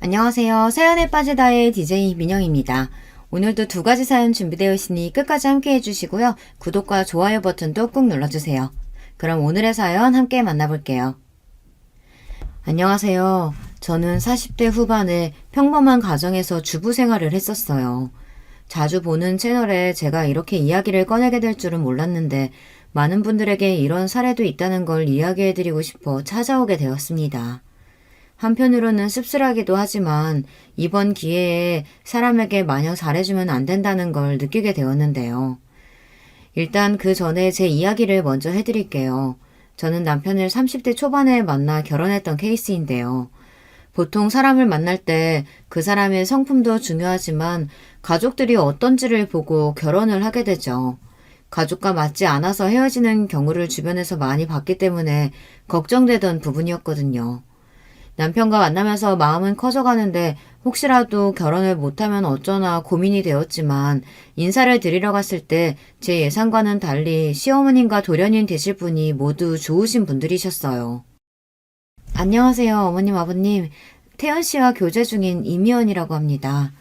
안녕하세요. 사연에 빠지다의 DJ 민영입니다. 오늘도 두 가지 사연 준비되어 있으니 끝까지 함께 해주시고요. 구독과 좋아요 버튼도 꾹 눌러주세요. 그럼 오늘의 사연 함께 만나볼게요. 안녕하세요. 저는 40대 후반에 평범한 가정에서 주부 생활을 했었어요. 자주 보는 채널에 제가 이렇게 이야기를 꺼내게 될 줄은 몰랐는데 많은 분들에게 이런 사례도 있다는 걸 이야기해드리고 싶어 찾아오게 되었습니다. 한편으로는 씁쓸하기도 하지만 이번 기회에 사람에게 마냥 잘해주면 안 된다는 걸 느끼게 되었는데요. 일단 그 전에 제 이야기를 먼저 해드릴게요. 저는 남편을 30대 초반에 만나 결혼했던 케이스인데요. 보통 사람을 만날 때 그 사람의 성품도 중요하지만 가족들이 어떤지를 보고 결혼을 하게 되죠. 가족과 맞지 않아서 헤어지는 경우를 주변에서 많이 봤기 때문에 걱정되던 부분이었거든요. 남편과 만나면서 마음은 커져가는데 혹시라도 결혼을 못하면 어쩌나 고민이 되었지만 인사를 드리러 갔을 때 제 예상과는 달리 시어머님과 돌연인 되실 분이 모두 좋으신 분들이셨어요. 안녕하세요, 어머님, 아버님. 태연 씨와 교제 중인 이미연이라고 합니다.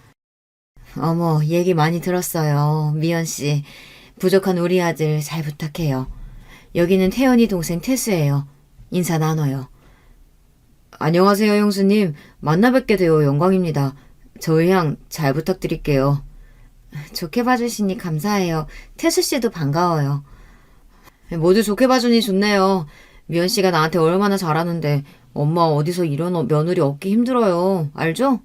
어머, 얘기 많이 들었어요. 미연 씨. 부족한 우리 아들 잘 부탁해요. 여기는 태연이 동생 태수예요. 인사 나눠요. 안녕하세요, 형수님. 만나 뵙게 되어 영광입니다. 저희 향 잘 부탁드릴게요. 좋게 봐주시니 감사해요. 태수 씨도 반가워요. 모두 좋게 봐주니 좋네요. 미연 씨가 나한테 얼마나 잘하는데 엄마 어디서 이런 며느리 얻기 힘들어요. 알죠?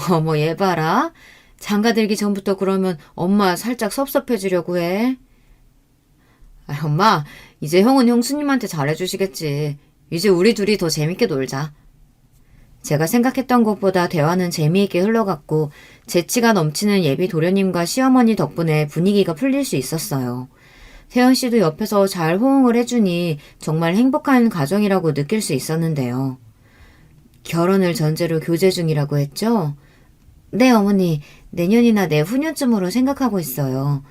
어머, 얘 봐라. 장가 들기 전부터 그러면 엄마 살짝 섭섭해지려고 해. 엄마, 이제 형은 형수님한테 잘해주시겠지. 이제 우리 둘이 더 재밌게 놀자. 제가 생각했던 것보다 대화는 재미있게 흘러갔고 재치가 넘치는 예비 도련님과 시어머니 덕분에 분위기가 풀릴 수 있었어요. 태연 씨도 옆에서 잘 호응을 해주니 정말 행복한 가정이라고 느낄 수 있었는데요. 결혼을 전제로 교제 중이라고 했죠? 네, 어머니. 내년이나 내후년쯤으로 생각하고 있어요.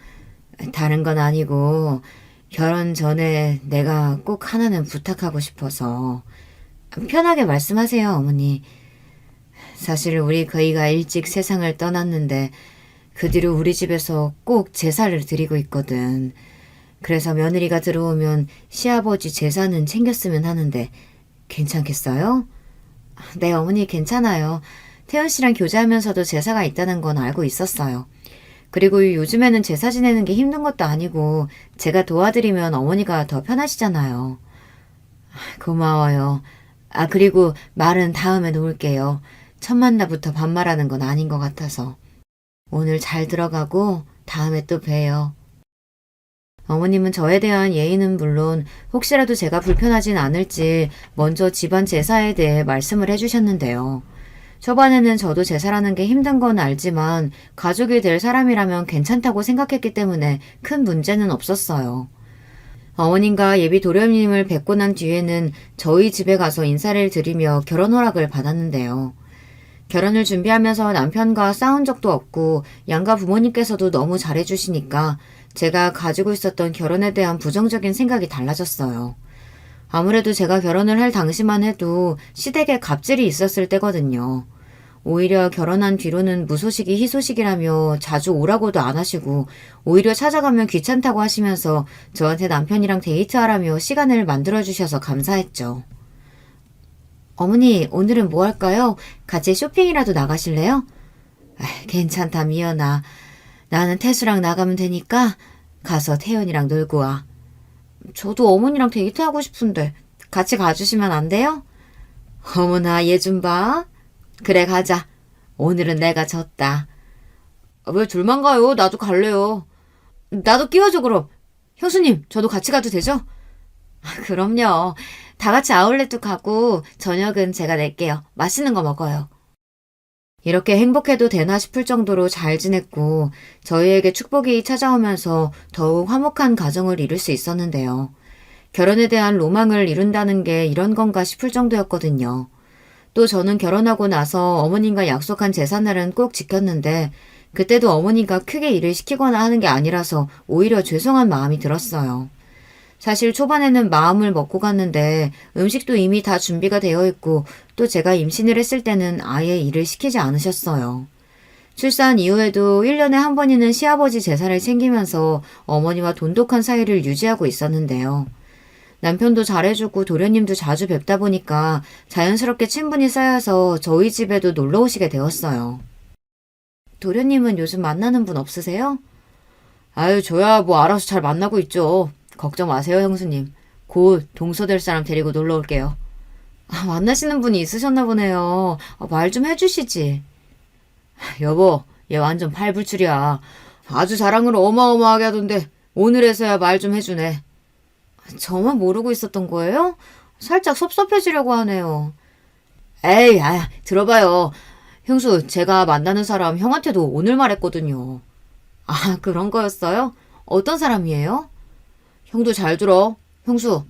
다른 건 아니고 결혼 전에 내가 꼭 하나는 부탁하고 싶어서. 편하게 말씀하세요, 어머니. 사실 우리 거의가 일찍 세상을 떠났는데 그 뒤로 우리 집에서 꼭 제사를 드리고 있거든. 그래서 며느리가 들어오면 시아버지 제사는 챙겼으면 하는데 괜찮겠어요? 네, 어머니 괜찮아요. 태연 씨랑 교제하면서도 제사가 있다는 건 알고 있었어요. 그리고 요즘에는 제사 지내는 게 힘든 것도 아니고 제가 도와드리면 어머니가 더 편하시잖아요. 고마워요. 그리고 말은 다음에 놓을게요. 첫 만나부터 반말하는 건 아닌 것 같아서. 오늘 잘 들어가고 다음에 또 봬요. 어머님은 저에 대한 예의는 물론 혹시라도 제가 불편하진 않을지 먼저 집안 제사에 대해 말씀을 해주셨는데요. 초반에는 저도 제사라는 게 힘든 건 알지만 가족이 될 사람이라면 괜찮다고 생각했기 때문에 큰 문제는 없었어요. 어머님과 예비 도련님을 뵙고 난 뒤에는 저희 집에 가서 인사를 드리며 결혼 허락을 받았는데요. 결혼을 준비하면서 남편과 싸운 적도 없고 양가 부모님께서도 너무 잘해주시니까 제가 가지고 있었던 결혼에 대한 부정적인 생각이 달라졌어요. 아무래도 제가 결혼을 할 당시만 해도 시댁에 갑질이 있었을 때거든요. 오히려 결혼한 뒤로는 무소식이 희소식이라며 자주 오라고도 안 하시고 오히려 찾아가면 귀찮다고 하시면서 저한테 남편이랑 데이트하라며 시간을 만들어주셔서 감사했죠. 어머니, 오늘은 뭐 할까요? 같이 쇼핑이라도 나가실래요? 괜찮다, 미연아. 나는 태수랑 나가면 되니까 가서 태연이랑 놀고 와. 저도 어머니랑 데이트하고 싶은데 같이 가주시면 안 돼요? 어머나, 얘 좀 봐. 그래, 가자. 오늘은 내가 졌다. 왜 둘만 가요? 나도 갈래요. 나도 끼워줘, 그럼. 형수님, 저도 같이 가도 되죠? 그럼요. 다 같이 아울렛도 가고 저녁은 제가 낼게요. 맛있는 거 먹어요. 이렇게 행복해도 되나 싶을 정도로 잘 지냈고 저희에게 축복이 찾아오면서 더욱 화목한 가정을 이룰 수 있었는데요. 결혼에 대한 로망을 이룬다는 게 이런 건가 싶을 정도였거든요. 또 저는 결혼하고 나서 어머님과 약속한 제삿날은 꼭 지켰는데 그때도 어머니가 크게 일을 시키거나 하는 게 아니라서 오히려 죄송한 마음이 들었어요. 사실 초반에는 마음을 먹고 갔는데 음식도 이미 다 준비가 되어 있고 또 제가 임신을 했을 때는 아예 일을 시키지 않으셨어요. 출산 이후에도 1년에 한 번이는 시아버지 제사를 챙기면서 어머니와 돈독한 사이를 유지하고 있었는데요. 남편도 잘해주고 도련님도 자주 뵙다 보니까 자연스럽게 친분이 쌓여서 저희 집에도 놀러 오시게 되었어요. 도련님은 요즘 만나는 분 없으세요? 아유, 저야 뭐 알아서 잘 만나고 있죠. 걱정 마세요, 형수님. 곧 동서될 사람 데리고 놀러 올게요. 만나시는 분이 있으셨나 보네요. 말 좀 해주시지. 여보, 얘 완전 팔불출이야. 아주 자랑을 어마어마하게 하던데 오늘에서야 말 좀 해주네. 저만 모르고 있었던 거예요? 살짝 섭섭해지려고 하네요. 에이, 들어봐요. 형수, 제가 만나는 사람 형한테도 오늘 말했거든요. 아, 그런 거였어요? 어떤 사람이에요? 형도 잘 들어. 형수,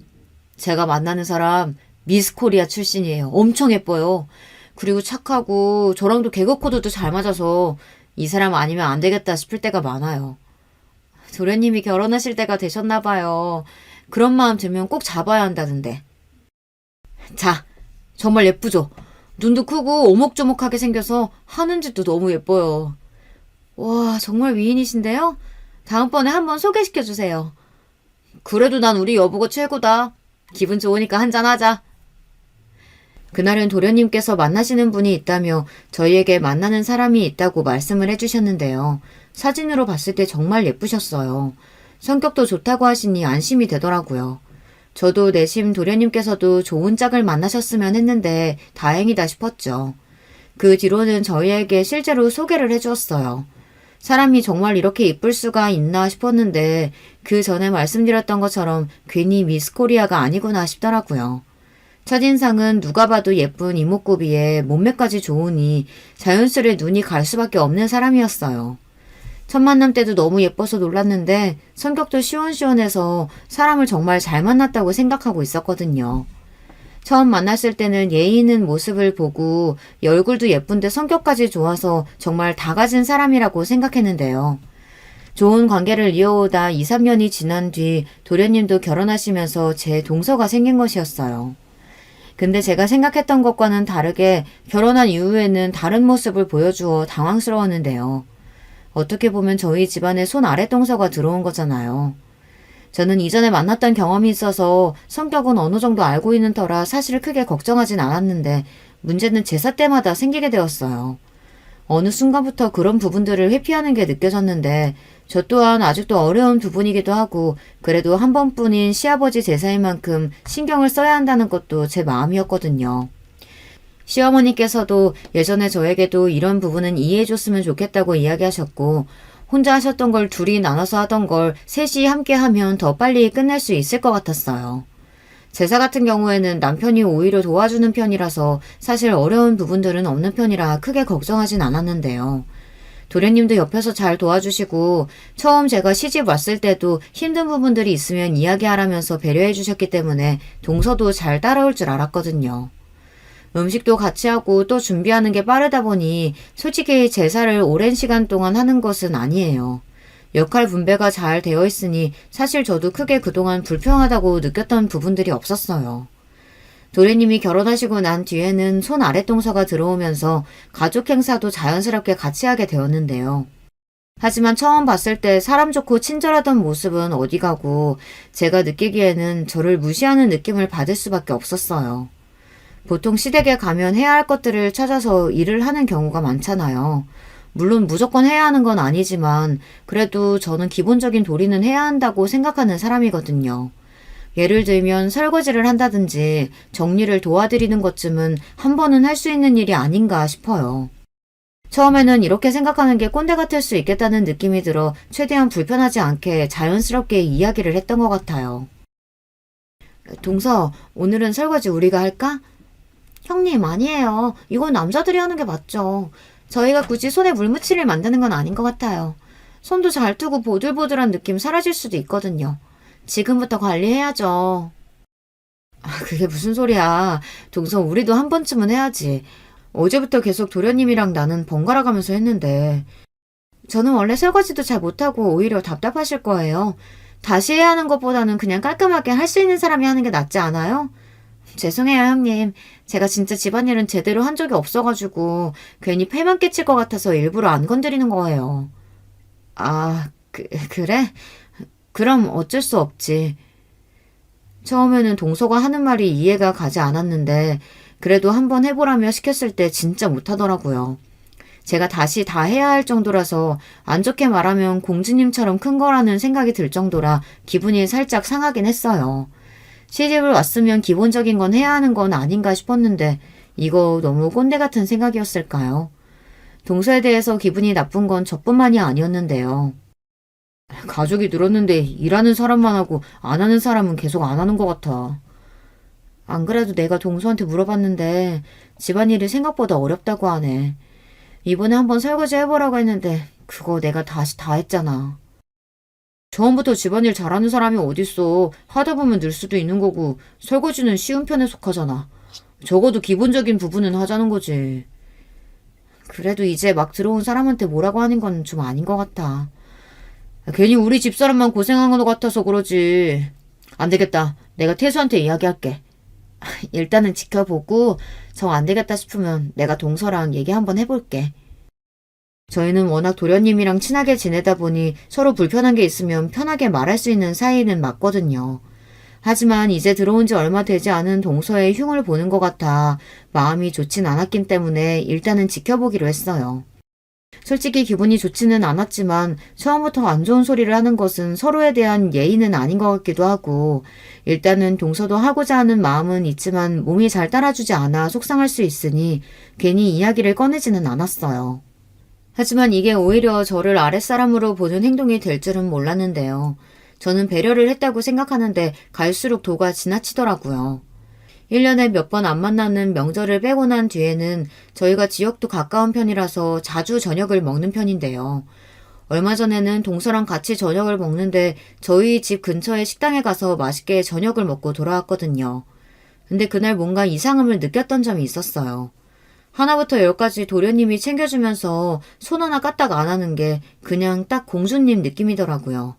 제가 만나는 사람 미스 코리아 출신이에요. 엄청 예뻐요. 그리고 착하고 저랑도 개그 코드도 잘 맞아서 이 사람 아니면 안 되겠다 싶을 때가 많아요. 도련님이 결혼하실 때가 되셨나 봐요. 그런 마음 들면 꼭 잡아야 한다던데. 자, 정말 예쁘죠? 눈도 크고 오목조목하게 생겨서 하는 짓도 너무 예뻐요. 와, 정말 미인이신데요? 다음번에 한번 소개시켜주세요. 그래도 난 우리 여보가 최고다. 기분 좋으니까 한잔하자. 그날은 도련님께서 만나시는 분이 있다며 저희에게 만나는 사람이 있다고 말씀을 해주셨는데요. 사진으로 봤을 때 정말 예쁘셨어요. 성격도 좋다고 하시니 안심이 되더라고요. 저도 내심 도련님께서도 좋은 짝을 만나셨으면 했는데 다행이다 싶었죠. 그 뒤로는 저희에게 실제로 소개를 해주었어요. 사람이 정말 이렇게 이쁠 수가 있나 싶었는데 그 전에 말씀드렸던 것처럼 괜히 미스 코리아가 아니구나 싶더라고요. 첫인상은 누가 봐도 예쁜 이목구비에 몸매까지 좋으니 자연스레 눈이 갈 수밖에 없는 사람이었어요. 첫 만남 때도 너무 예뻐서 놀랐는데 성격도 시원시원해서 사람을 정말 잘 만났다고 생각하고 있었거든요. 처음 만났을 때는 예의 있는 모습을 보고 얼굴도 예쁜데 성격까지 좋아서 정말 다 가진 사람이라고 생각했는데요. 좋은 관계를 이어오다 2, 3년이 지난 뒤 도련님도 결혼하시면서 제 동서가 생긴 것이었어요. 근데 제가 생각했던 것과는 다르게 결혼한 이후에는 다른 모습을 보여주어 당황스러웠는데요. 어떻게 보면 저희 집안에 손 아래 동서가 들어온 거잖아요. 저는 이전에 만났던 경험이 있어서 성격은 어느 정도 알고 있는 터라 사실 크게 걱정하진 않았는데 문제는 제사 때마다 생기게 되었어요. 어느 순간부터 그런 부분들을 회피하는 게 느껴졌는데 저 또한 아직도 어려운 부분이기도 하고 그래도 한 번뿐인 시아버지 제사인 만큼 신경을 써야 한다는 것도 제 마음이었거든요. 시어머니께서도 예전에 저에게도 이런 부분은 이해해줬으면 좋겠다고 이야기하셨고 혼자 하셨던 걸 둘이 나눠서 하던 걸 셋이 함께 하면 더 빨리 끝낼 수 있을 것 같았어요. 제사 같은 경우에는 남편이 오히려 도와주는 편이라서 사실 어려운 부분들은 없는 편이라 크게 걱정하진 않았는데요. 도련님도 옆에서 잘 도와주시고 처음 제가 시집 왔을 때도 힘든 부분들이 있으면 이야기하라면서 배려해 주셨기 때문에 동서도 잘 따라올 줄 알았거든요. 음식도 같이 하고 또 준비하는 게 빠르다 보니 솔직히 제사를 오랜 시간 동안 하는 것은 아니에요. 역할 분배가 잘 되어 있으니 사실 저도 크게 그동안 불평하다고 느꼈던 부분들이 없었어요. 도련님이 결혼하시고 난 뒤에는 손 아랫동서가 들어오면서 가족 행사도 자연스럽게 같이 하게 되었는데요. 하지만 처음 봤을 때 사람 좋고 친절하던 모습은 어디 가고 제가 느끼기에는 저를 무시하는 느낌을 받을 수밖에 없었어요. 보통 시댁에 가면 해야 할 것들을 찾아서 일을 하는 경우가 많잖아요. 물론 무조건 해야 하는 건 아니지만 그래도 저는 기본적인 도리는 해야 한다고 생각하는 사람이거든요. 예를 들면 설거지를 한다든지 정리를 도와드리는 것쯤은 한 번은 할 수 있는 일이 아닌가 싶어요. 처음에는 이렇게 생각하는 게 꼰대 같을 수 있겠다는 느낌이 들어 최대한 불편하지 않게 자연스럽게 이야기를 했던 것 같아요. 동서, 오늘은 설거지 우리가 할까? 형님, 아니에요. 이건 남자들이 하는 게 맞죠. 저희가 굳이 손에 물 묻힐 일 만드는 건 아닌 것 같아요. 손도 잘 트고 보들보들한 느낌 사라질 수도 있거든요. 지금부터 관리해야죠. 그게 무슨 소리야. 동서, 우리도 한 번쯤은 해야지. 어제부터 계속 도련님이랑 나는 번갈아 가면서 했는데 저는 원래 설거지도 잘 못하고 오히려 답답하실 거예요. 다시 해야 하는 것보다는 그냥 깔끔하게 할 수 있는 사람이 하는 게 낫지 않아요? 죄송해요, 형님. 제가 진짜 집안일은 제대로 한 적이 없어가지고 괜히 폐만 끼칠 것 같아서 일부러 안 건드리는 거예요. 아, 그래? 그럼 어쩔 수 없지. 처음에는 동서가 하는 말이 이해가 가지 않았는데 그래도 한번 해보라며 시켰을 때 진짜 못하더라고요. 제가 다시 다 해야 할 정도라서 안 좋게 말하면 공주님처럼 큰 거라는 생각이 들 정도라 기분이 살짝 상하긴 했어요. 시집을 왔으면 기본적인 건 해야 하는 건 아닌가 싶었는데 이거 너무 꼰대 같은 생각이었을까요? 동서에 대해서 기분이 나쁜 건 저뿐만이 아니었는데요. 가족이 늘었는데 일하는 사람만 하고 안 하는 사람은 계속 안 하는 것 같아. 안 그래도 내가 동서한테 물어봤는데 집안일이 생각보다 어렵다고 하네. 이번에 한번 설거지 해보라고 했는데 그거 내가 다시 다 했잖아. 처음부터 집안일 잘하는 사람이 어딨어. 하다 보면 늘 수도 있는 거고 설거지는 쉬운 편에 속하잖아. 적어도 기본적인 부분은 하자는 거지. 그래도 이제 막 들어온 사람한테 뭐라고 하는 건 좀 아닌 것 같아. 괜히 우리 집사람만 고생한 것 같아서 그러지. 안 되겠다. 내가 태수한테 이야기할게. 일단은 지켜보고 정 안 되겠다 싶으면 내가 동서랑 얘기 한번 해볼게. 저희는 워낙 도련님이랑 친하게 지내다 보니 서로 불편한 게 있으면 편하게 말할 수 있는 사이는 맞거든요. 하지만 이제 들어온 지 얼마 되지 않은 동서의 흉을 보는 것 같아 마음이 좋진 않았기 때문에 일단은 지켜보기로 했어요. 솔직히 기분이 좋지는 않았지만 처음부터 안 좋은 소리를 하는 것은 서로에 대한 예의는 아닌 것 같기도 하고 일단은 동서도 하고자 하는 마음은 있지만 몸이 잘 따라주지 않아 속상할 수 있으니 괜히 이야기를 꺼내지는 않았어요. 하지만 이게 오히려 저를 아랫사람으로 보는 행동이 될 줄은 몰랐는데요. 저는 배려를 했다고 생각하는데 갈수록 도가 지나치더라고요. 1년에 몇 번 안 만나는 명절을 빼고 난 뒤에는 저희가 지역도 가까운 편이라서 자주 저녁을 먹는 편인데요. 얼마 전에는 동서랑 같이 저녁을 먹는데 저희 집 근처의 식당에 가서 맛있게 저녁을 먹고 돌아왔거든요. 근데 그날 뭔가 이상함을 느꼈던 점이 있었어요. 하나부터 열까지 도련님이 챙겨주면서 손 하나 까딱 안 하는 게 그냥 딱 공주님 느낌이더라고요.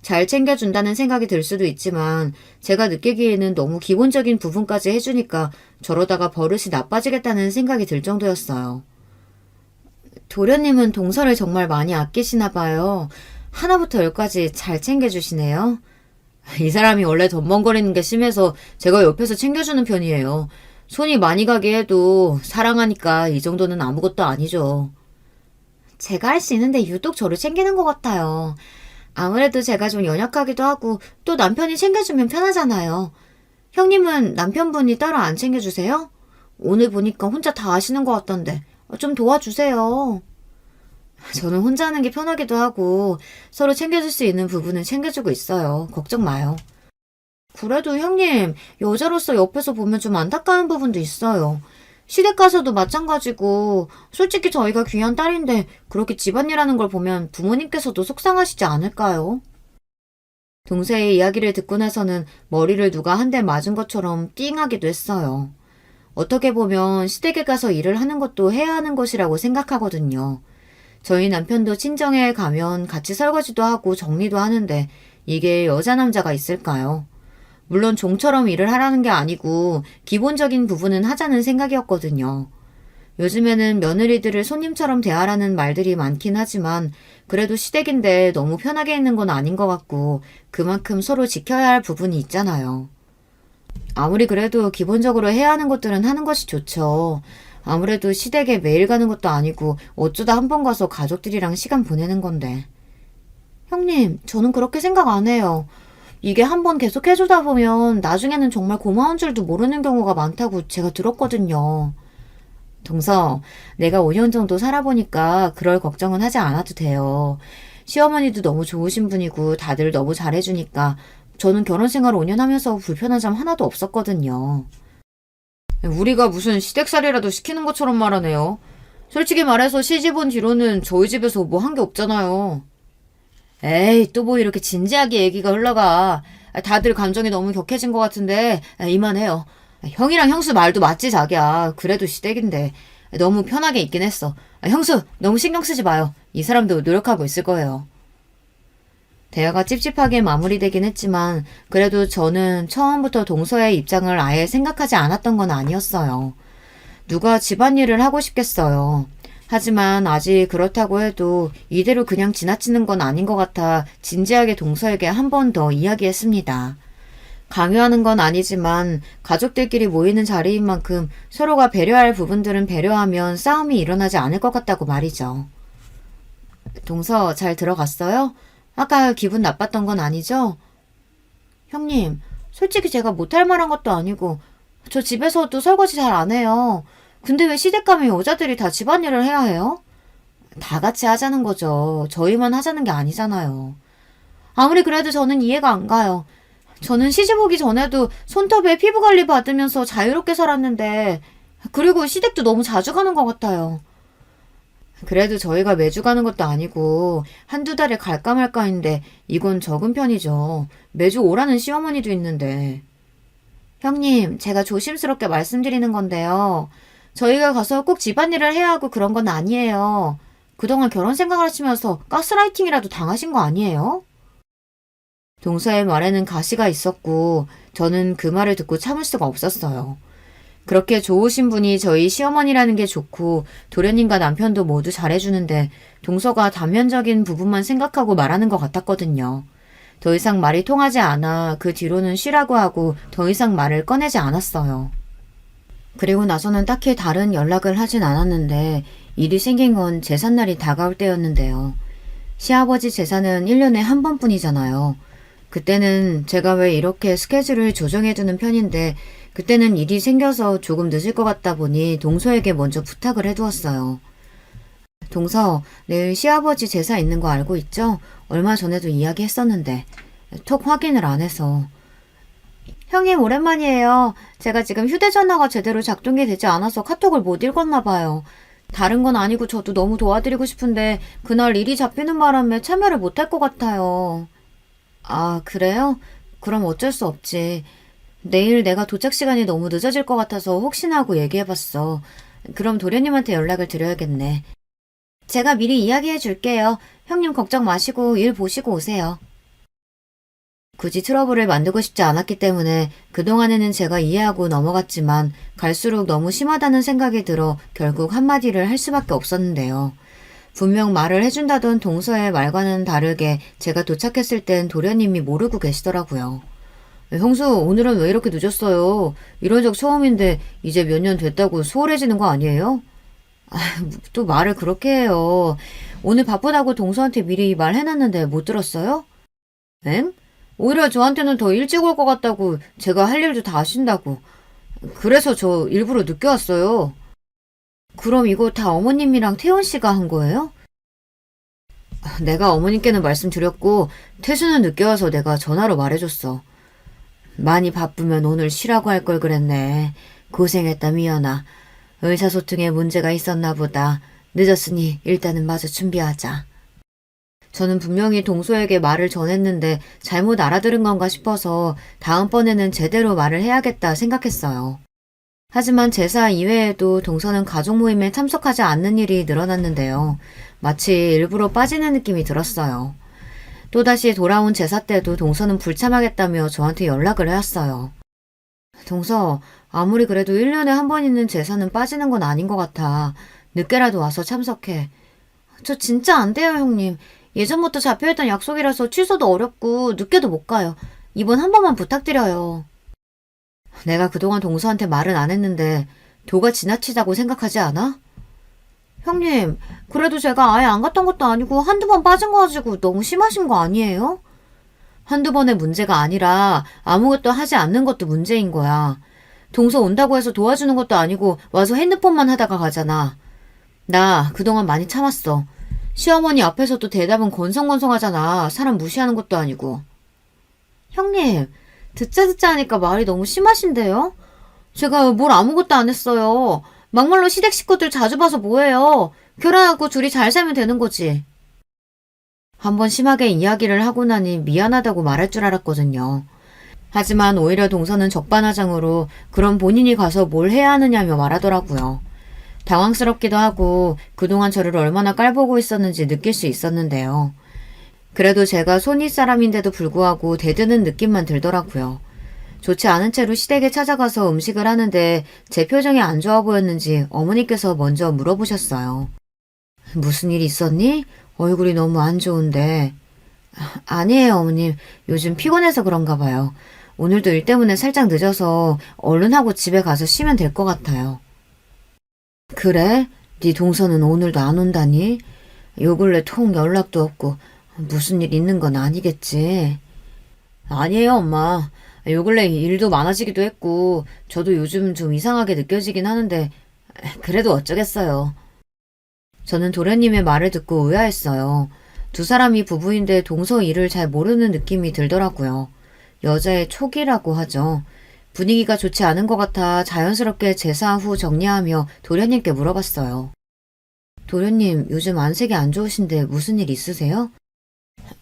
잘 챙겨준다는 생각이 들 수도 있지만 제가 느끼기에는 너무 기본적인 부분까지 해주니까 저러다가 버릇이 나빠지겠다는 생각이 들 정도였어요. 도련님은 동서를 정말 많이 아끼시나 봐요. 하나부터 열까지 잘 챙겨주시네요. 이 사람이 원래 덤벙거리는 게 심해서 제가 옆에서 챙겨주는 편이에요. 손이 많이 가게 해도 사랑하니까 이 정도는 아무것도 아니죠. 제가 할 수 있는데 유독 저를 챙기는 것 같아요. 아무래도 제가 좀 연약하기도 하고 또 남편이 챙겨주면 편하잖아요. 형님은 남편분이 따로 안 챙겨주세요? 오늘 보니까 혼자 다 하시는 것 같던데 좀 도와주세요. 저는 혼자 하는 게 편하기도 하고 서로 챙겨줄 수 있는 부분은 챙겨주고 있어요. 걱정 마요. 그래도 형님, 여자로서 옆에서 보면 좀 안타까운 부분도 있어요. 시댁 가서도 마찬가지고 솔직히 저희가 귀한 딸인데 그렇게 집안일하는 걸 보면 부모님께서도 속상하시지 않을까요? 동생의 이야기를 듣고 나서는 머리를 누가 한 대 맞은 것처럼 띵하기도 했어요. 어떻게 보면 시댁에 가서 일을 하는 것도 해야 하는 것이라고 생각하거든요. 저희 남편도 친정에 가면 같이 설거지도 하고 정리도 하는데 이게 여자 남자가 있을까요? 물론 종처럼 일을 하라는 게 아니고 기본적인 부분은 하자는 생각이었거든요. 요즘에는 며느리들을 손님처럼 대하라는 말들이 많긴 하지만 그래도 시댁인데 너무 편하게 있는 건 아닌 것 같고 그만큼 서로 지켜야 할 부분이 있잖아요. 아무리 그래도 기본적으로 해야 하는 것들은 하는 것이 좋죠. 아무래도 시댁에 매일 가는 것도 아니고 어쩌다 한 번 가서 가족들이랑 시간 보내는 건데. 형님, 저는 그렇게 생각 안 해요. 이게 한 번 계속 해주다 보면 나중에는 정말 고마운 줄도 모르는 경우가 많다고 제가 들었거든요. 동서, 내가 5년 정도 살아보니까 그럴 걱정은 하지 않아도 돼요. 시어머니도 너무 좋으신 분이고 다들 너무 잘해주니까 저는 결혼 생활 5년 하면서 불편한 점 하나도 없었거든요. 우리가 무슨 시댁살이라도 시키는 것처럼 말하네요. 솔직히 말해서 시집 온 뒤로는 저희 집에서 뭐 한 게 없잖아요. 에이, 또 뭐 이렇게 진지하게 얘기가 흘러가. 다들 감정이 너무 격해진 것 같은데 이만해요. 형이랑 형수 말도 맞지 자기야. 그래도 시댁인데 너무 편하게 있긴 했어. 형수 너무 신경 쓰지 마요. 이 사람도 노력하고 있을 거예요. 대화가 찝찝하게 마무리되긴 했지만 그래도 저는 처음부터 동서의 입장을 아예 생각하지 않았던 건 아니었어요. 누가 집안일을 하고 싶겠어요. 하지만 아직 그렇다고 해도 이대로 그냥 지나치는 건 아닌 것 같아 진지하게 동서에게 한 번 더 이야기했습니다. 강요하는 건 아니지만 가족들끼리 모이는 자리인 만큼 서로가 배려할 부분들은 배려하면 싸움이 일어나지 않을 것 같다고 말이죠. 동서 잘 들어갔어요? 아까 기분 나빴던 건 아니죠? 형님, 솔직히 제가 못할 만한 것도 아니고 저 집에서도 설거지 잘 안 해요. 근데 왜 시댁 가면 여자들이 다 집안일을 해야 해요? 다 같이 하자는 거죠. 저희만 하자는 게 아니잖아요. 아무리 그래도 저는 이해가 안 가요. 저는 시집 오기 전에도 손톱에 피부 관리 받으면서 자유롭게 살았는데 그리고 시댁도 너무 자주 가는 것 같아요. 그래도 저희가 매주 가는 것도 아니고 한두 달에 갈까 말까인데 이건 적은 편이죠. 매주 오라는 시어머니도 있는데. 형님, 제가 조심스럽게 말씀드리는 건데요. 저희가 가서 꼭 집안일을 해야 하고 그런 건 아니에요. 그동안 결혼 생각을 하시면서 가스라이팅이라도 당하신 거 아니에요? 동서의 말에는 가시가 있었고 저는 그 말을 듣고 참을 수가 없었어요. 그렇게 좋으신 분이 저희 시어머니라는 게 좋고 도련님과 남편도 모두 잘해주는데 동서가 단면적인 부분만 생각하고 말하는 것 같았거든요. 더 이상 말이 통하지 않아 그 뒤로는 쉬라고 하고 더 이상 말을 꺼내지 않았어요. 그리고 나서는 딱히 다른 연락을 하진 않았는데 일이 생긴 건 제삿날이 다가올 때였는데요. 시아버지 제사는 1년에 한 번뿐이잖아요. 그때는 제가 왜 이렇게 스케줄을 조정해두는 편인데 그때는 일이 생겨서 조금 늦을 것 같다 보니 동서에게 먼저 부탁을 해두었어요. 동서, 내일 시아버지 제사 있는 거 알고 있죠? 얼마 전에도 이야기했었는데 톡 확인을 안 해서. 형님 오랜만이에요. 제가 지금 휴대전화가 제대로 작동이 되지 않아서 카톡을 못 읽었나 봐요. 다른 건 아니고 저도 너무 도와드리고 싶은데 그날 일이 잡히는 바람에 참여를 못할 것 같아요. 아, 그래요? 그럼 어쩔 수 없지. 내일 내가 도착 시간이 너무 늦어질 것 같아서 혹시나 하고 얘기해봤어. 그럼 도련님한테 연락을 드려야겠네. 제가 미리 이야기해 줄게요. 형님 걱정 마시고 일 보시고 오세요. 굳이 트러블을 만들고 싶지 않았기 때문에 그동안에는 제가 이해하고 넘어갔지만 갈수록 너무 심하다는 생각이 들어 결국 한마디를 할 수밖에 없었는데요. 분명 말을 해준다던 동서의 말과는 다르게 제가 도착했을 땐 도련님이 모르고 계시더라고요. 형수, 오늘은 왜 이렇게 늦었어요? 이런 적 처음인데 이제 몇 년 됐다고 소홀해지는 거 아니에요? 아, 또 말을 그렇게 해요. 오늘 바쁘다고 동서한테 미리 말해놨는데 못 들었어요? 엥? 오히려 저한테는 더 일찍 올 것 같다고 제가 할 일도 다 하신다고. 그래서 저 일부러 늦게 왔어요. 그럼 이거 다 어머님이랑 태원 씨가 한 거예요? 내가 어머님께는 말씀드렸고 태수는 늦게 와서 내가 전화로 말해줬어. 많이 바쁘면 오늘 쉬라고 할 걸 그랬네. 고생했다 미연아. 의사소통에 문제가 있었나 보다. 늦었으니 일단은 마저 준비하자. 저는 분명히 동서에게 말을 전했는데 잘못 알아들은 건가 싶어서 다음번에는 제대로 말을 해야겠다 생각했어요. 하지만 제사 이외에도 동서는 가족 모임에 참석하지 않는 일이 늘어났는데요. 마치 일부러 빠지는 느낌이 들었어요. 또다시 돌아온 제사 때도 동서는 불참하겠다며 저한테 연락을 해왔어요. 동서, 아무리 그래도 1년에 한 번 있는 제사는 빠지는 건 아닌 것 같아. 늦게라도 와서 참석해. 저 진짜 안 돼요, 형님. 예전부터 잡혀있던 약속이라서 취소도 어렵고 늦게도 못 가요. 이번 한 번만 부탁드려요. 내가 그동안 동서한테 말은 안 했는데 도가 지나치다고 생각하지 않아? 형님, 그래도 제가 아예 안 갔던 것도 아니고 한두 번 빠진 거 가지고 너무 심하신 거 아니에요? 한두 번의 문제가 아니라 아무것도 하지 않는 것도 문제인 거야. 동서 온다고 해서 도와주는 것도 아니고 와서 핸드폰만 하다가 가잖아. 나 그동안 많이 참았어. 시어머니 앞에서도 대답은 건성건성하잖아. 사람 무시하는 것도 아니고. 형님, 듣자 하니까 말이 너무 심하신데요? 제가 뭘 아무것도 안 했어요. 막말로 시댁 식구들 자주 봐서 뭐해요. 결혼하고 둘이 잘 살면 되는 거지. 한번 심하게 이야기를 하고 나니 미안하다고 말할 줄 알았거든요. 하지만 오히려 동서는 적반하장으로 그럼 본인이 가서 뭘 해야 하느냐며 말하더라고요. 당황스럽기도 하고 그동안 저를 얼마나 깔보고 있었는지 느낄 수 있었는데요. 그래도 제가 손윗 사람인데도 불구하고 대드는 느낌만 들더라고요. 좋지 않은 채로 시댁에 찾아가서 음식을 하는데 제 표정이 안 좋아 보였는지 어머니께서 먼저 물어보셨어요. 무슨 일 있었니? 얼굴이 너무 안 좋은데. 아니에요, 어머님. 요즘 피곤해서 그런가 봐요. 오늘도 일 때문에 살짝 늦어서 얼른 하고 집에 가서 쉬면 될 것 같아요. 그래? 네 동서는 오늘도 안 온다니? 요 근래 통 연락도 없고 무슨 일 있는 건 아니겠지? 아니에요, 엄마. 요 근래 일도 많아지기도 했고 저도 요즘 좀 이상하게 느껴지긴 하는데 그래도 어쩌겠어요. 저는 도련님의 말을 듣고 의아했어요. 두 사람이 부부인데 동서 일을 잘 모르는 느낌이 들더라고요. 여자의 촉이라고 하죠. 분위기가 좋지 않은 것 같아 자연스럽게 제사 후 정리하며 도련님께 물어봤어요. 도련님, 요즘 안색이 안 좋으신데 무슨 일 있으세요?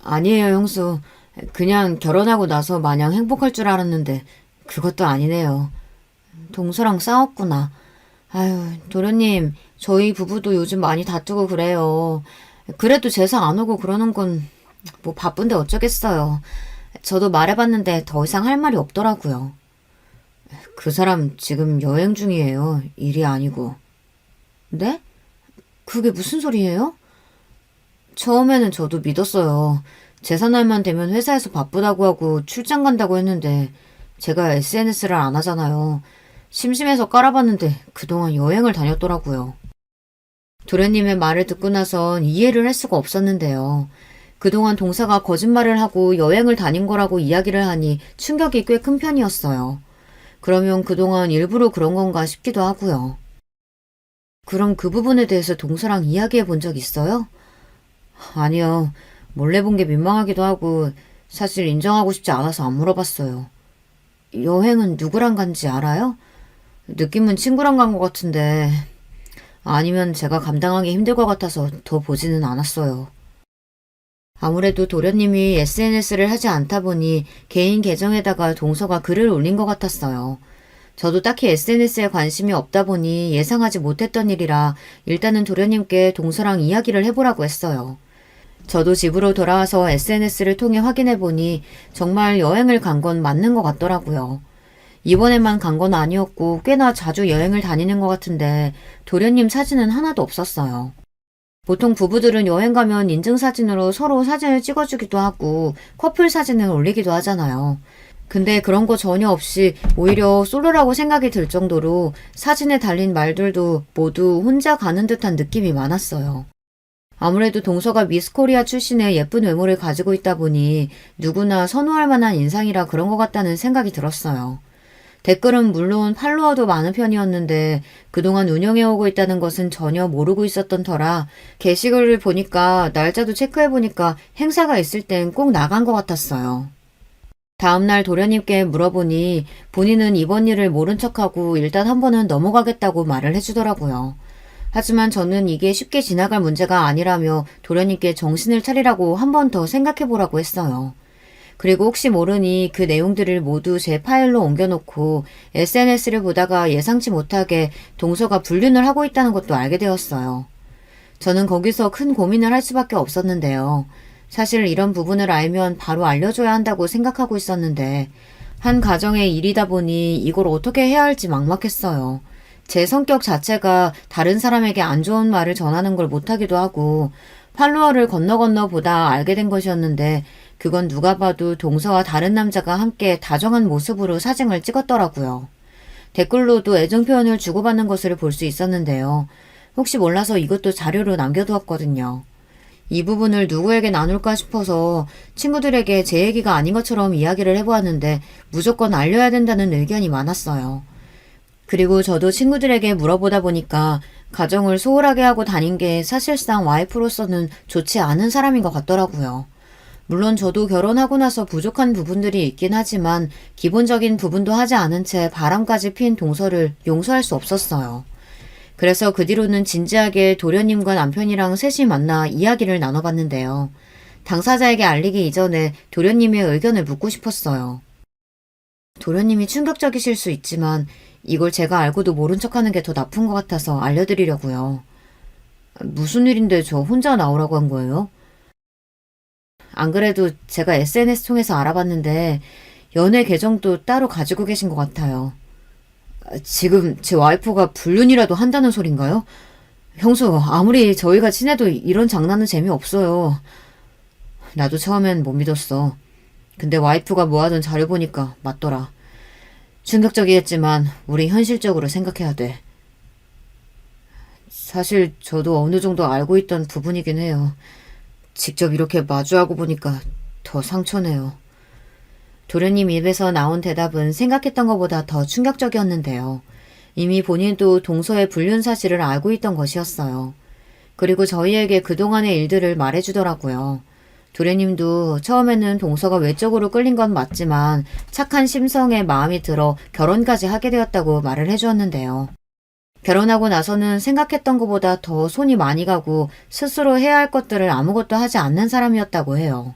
아니에요, 형수. 그냥 결혼하고 나서 마냥 행복할 줄 알았는데 그것도 아니네요. 동서랑 싸웠구나. 아유, 도련님, 저희 부부도 요즘 많이 다투고 그래요. 그래도 제사 안 오고 그러는 건 뭐 바쁜데 어쩌겠어요. 저도 말해봤는데 더 이상 할 말이 없더라고요. 그 사람 지금 여행 중이에요. 일이 아니고. 네? 그게 무슨 소리예요? 처음에는 저도 믿었어요. 제사날만 되면 회사에서 바쁘다고 하고 출장 간다고 했는데 제가 SNS를 안 하잖아요. 심심해서 깔아봤는데 그동안 여행을 다녔더라고요. 도련님의 말을 듣고 나선 이해를 할 수가 없었는데요. 그동안 동사가 거짓말을 하고 여행을 다닌 거라고 이야기를 하니 충격이 꽤 큰 편이었어요. 그러면 그동안 일부러 그런 건가 싶기도 하고요. 그럼 그 부분에 대해서 동서랑 이야기해 본 적 있어요? 아니요. 몰래 본 게 민망하기도 하고 사실 인정하고 싶지 않아서 안 물어봤어요. 여행은 누구랑 간지 알아요? 느낌은 친구랑 간 것 같은데 아니면 제가 감당하기 힘들 것 같아서 더 보지는 않았어요. 아무래도 도련님이 SNS를 하지 않다 보니 개인 계정에다가 동서가 글을 올린 것 같았어요. 저도 딱히 SNS에 관심이 없다 보니 예상하지 못했던 일이라 일단은 도련님께 동서랑 이야기를 해보라고 했어요. 저도 집으로 돌아와서 SNS를 통해 확인해 보니 정말 여행을 간 건 맞는 것 같더라고요. 이번에만 간 건 아니었고 꽤나 자주 여행을 다니는 것 같은데 도련님 사진은 하나도 없었어요. 보통 부부들은 여행 가면 인증사진으로 서로 사진을 찍어주기도 하고 커플 사진을 올리기도 하잖아요. 근데 그런 거 전혀 없이 오히려 솔로라고 생각이 들 정도로 사진에 달린 말들도 모두 혼자 가는 듯한 느낌이 많았어요. 아무래도 동서가 미스코리아 출신의 예쁜 외모를 가지고 있다 보니 누구나 선호할 만한 인상이라 그런 것 같다는 생각이 들었어요. 댓글은 물론 팔로워도 많은 편이었는데 그동안 운영해오고 있다는 것은 전혀 모르고 있었던 터라 게시글을 보니까 날짜도 체크해보니까 행사가 있을 땐 꼭 나간 것 같았어요. 다음날 도련님께 물어보니 본인은 이번 일을 모른 척하고 일단 한 번은 넘어가겠다고 말을 해주더라고요. 하지만 저는 이게 쉽게 지나갈 문제가 아니라며 도련님께 정신을 차리라고 한 번 더 생각해보라고 했어요. 그리고 혹시 모르니 그 내용들을 모두 제 파일로 옮겨놓고 SNS를 보다가 예상치 못하게 동서가 불륜을 하고 있다는 것도 알게 되었어요. 저는 거기서 큰 고민을 할 수밖에 없었는데요. 사실 이런 부분을 알면 바로 알려줘야 한다고 생각하고 있었는데 한 가정의 일이다 보니 이걸 어떻게 해야 할지 막막했어요. 제 성격 자체가 다른 사람에게 안 좋은 말을 전하는 걸 못하기도 하고 팔로워를 건너 보다 알게 된 것이었는데 그건 누가 봐도 동서와 다른 남자가 함께 다정한 모습으로 사진을 찍었더라고요. 댓글로도 애정 표현을 주고받는 것을 볼 수 있었는데요. 혹시 몰라서 이것도 자료로 남겨두었거든요. 이 부분을 누구에게 나눌까 싶어서 친구들에게 제 얘기가 아닌 것처럼 이야기를 해보았는데 무조건 알려야 된다는 의견이 많았어요. 그리고 저도 친구들에게 물어보다 보니까 가정을 소홀하게 하고 다닌 게 사실상 와이프로서는 좋지 않은 사람인 것 같더라고요. 물론 저도 결혼하고 나서 부족한 부분들이 있긴 하지만 기본적인 부분도 하지 않은 채 바람까지 핀 동서를 용서할 수 없었어요. 그래서 그 뒤로는 진지하게 도련님과 남편이랑 셋이 만나 이야기를 나눠봤는데요. 당사자에게 알리기 이전에 도련님의 의견을 묻고 싶었어요. 도련님이 충격적이실 수 있지만 이걸 제가 알고도 모른 척하는 게 더 나쁜 것 같아서 알려드리려고요. 무슨 일인데 저 혼자 나오라고 한 거예요? 안 그래도 제가 SNS 통해서 알아봤는데 연애 계정도 따로 가지고 계신 것 같아요. 지금 제 와이프가 불륜이라도 한다는 소린가요? 형수, 아무리 저희가 친해도 이런 장난은 재미없어요. 나도 처음엔 못 믿었어. 근데 와이프가 모아둔 자료 보니까 맞더라. 충격적이었지만 우리 현실적으로 생각해야 돼. 사실 저도 어느 정도 알고 있던 부분이긴 해요. 직접 이렇게 마주하고 보니까 더 상처네요. 도련님 입에서 나온 대답은 생각했던 것보다 더 충격적이었는데요. 이미 본인도 동서의 불륜 사실을 알고 있던 것이었어요. 그리고 저희에게 그동안의 일들을 말해주더라고요. 도련님도 처음에는 동서가 외적으로 끌린 건 맞지만 착한 심성에 마음이 들어 결혼까지 하게 되었다고 말을 해주었는데요. 결혼하고 나서는 생각했던 것보다 더 손이 많이 가고 스스로 해야 할 것들을 아무것도 하지 않는 사람이었다고 해요.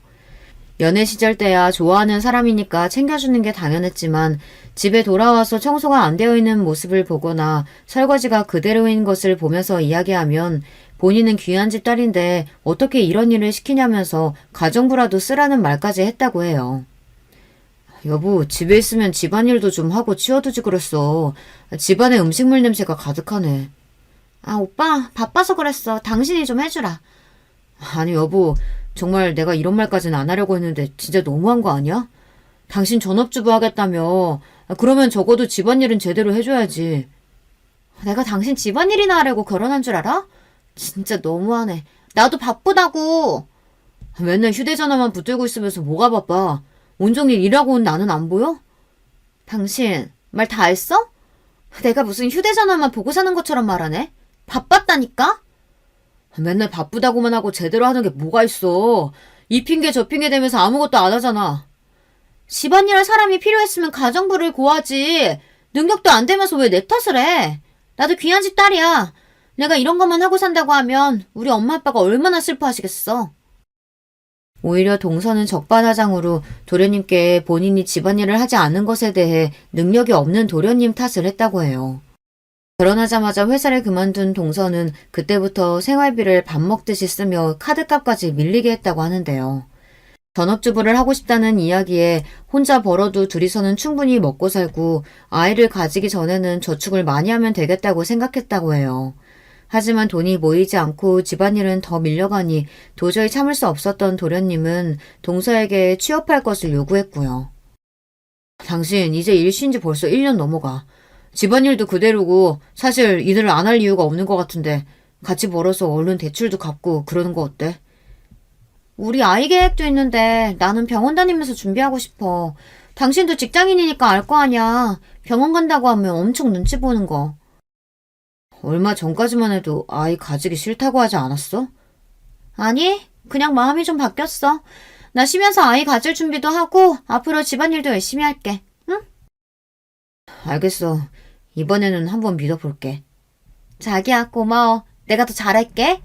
연애 시절 때야 좋아하는 사람이니까 챙겨주는 게 당연했지만 집에 돌아와서 청소가 안 되어 있는 모습을 보거나 설거지가 그대로인 것을 보면서 이야기하면 본인은 귀한 집 딸인데 어떻게 이런 일을 시키냐면서 가정부라도 쓰라는 말까지 했다고 해요. 여보, 집에 있으면 집안일도 좀 하고 치워두지 그랬어. 집안에 음식물 냄새가 가득하네. 아, 오빠, 바빠서 그랬어. 당신이 좀 해주라. 아니, 여보, 정말 내가 이런 말까지는 안 하려고 했는데 진짜 너무한 거 아니야? 당신 전업주부 하겠다며. 그러면 적어도 집안일은 제대로 해줘야지. 내가 당신 집안일이나 하려고 결혼한 줄 알아? 진짜 너무하네. 나도 바쁘다고. 맨날 휴대전화만 붙들고 있으면서 뭐가 바빠? 온종일 일하고 온 나는 안 보여? 당신 말 다 했어? 내가 무슨 휴대전화만 보고 사는 것처럼 말하네? 바빴다니까? 맨날 바쁘다고만 하고 제대로 하는 게 뭐가 있어. 이 핑계 저 핑계 대면서 아무것도 안 하잖아. 집안일 할 사람이 필요했으면 가정부를 구하지. 능력도 안 되면서 왜 내 탓을 해? 나도 귀한 집 딸이야. 내가 이런 것만 하고 산다고 하면 우리 엄마 아빠가 얼마나 슬퍼하시겠어. 오히려 동서는 적반하장으로 도련님께 본인이 집안일을 하지 않은 것에 대해 능력이 없는 도련님 탓을 했다고 해요. 결혼하자마자 회사를 그만둔 동서는 그때부터 생활비를 밥 먹듯이 쓰며 카드값까지 밀리게 했다고 하는데요. 전업주부를 하고 싶다는 이야기에 혼자 벌어도 둘이서는 충분히 먹고 살고 아이를 가지기 전에는 저축을 많이 하면 되겠다고 생각했다고 해요. 하지만 돈이 모이지 않고 집안일은 더 밀려가니 도저히 참을 수 없었던 도련님은 동서에게 취업할 것을 요구했고요. 당신 이제 일 쉰 지 벌써 1년 넘어가. 집안일도 그대로고 사실 일을 안 할 이유가 없는 것 같은데 같이 벌어서 얼른 대출도 갚고 그러는 거 어때? 우리 아이 계획도 있는데 나는 병원 다니면서 준비하고 싶어. 당신도 직장인이니까 알 거 아냐. 병원 간다고 하면 엄청 눈치 보는 거. 얼마 전까지만 해도 아이 가지기 싫다고 하지 않았어? 아니, 그냥 마음이 좀 바뀌었어. 나 쉬면서 아이 가질 준비도 하고 앞으로 집안일도 열심히 할게. 응? 알겠어. 이번에는 한번 믿어볼게. 자기야, 고마워. 내가 더 잘할게.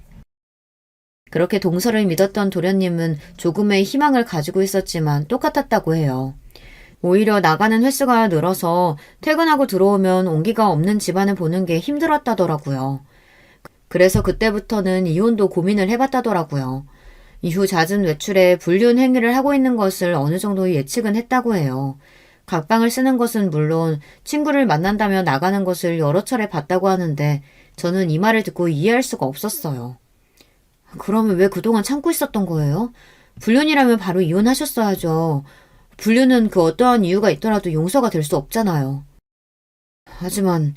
그렇게 동서를 믿었던 도련님은 조금의 희망을 가지고 있었지만 똑같았다고 해요. 오히려 나가는 횟수가 늘어서 퇴근하고 들어오면 온기가 없는 집안을 보는 게 힘들었다더라고요. 그래서 그때부터는 이혼도 고민을 해봤다더라고요. 이후 잦은 외출에 불륜 행위를 하고 있는 것을 어느 정도 예측은 했다고 해요. 각방을 쓰는 것은 물론 친구를 만난다며 나가는 것을 여러 차례 봤다고 하는데 저는 이 말을 듣고 이해할 수가 없었어요. 그러면 왜 그동안 참고 있었던 거예요? 불륜이라면 바로 이혼하셨어야죠. 불륜은 그 어떠한 이유가 있더라도 용서가 될 수 없잖아요. 하지만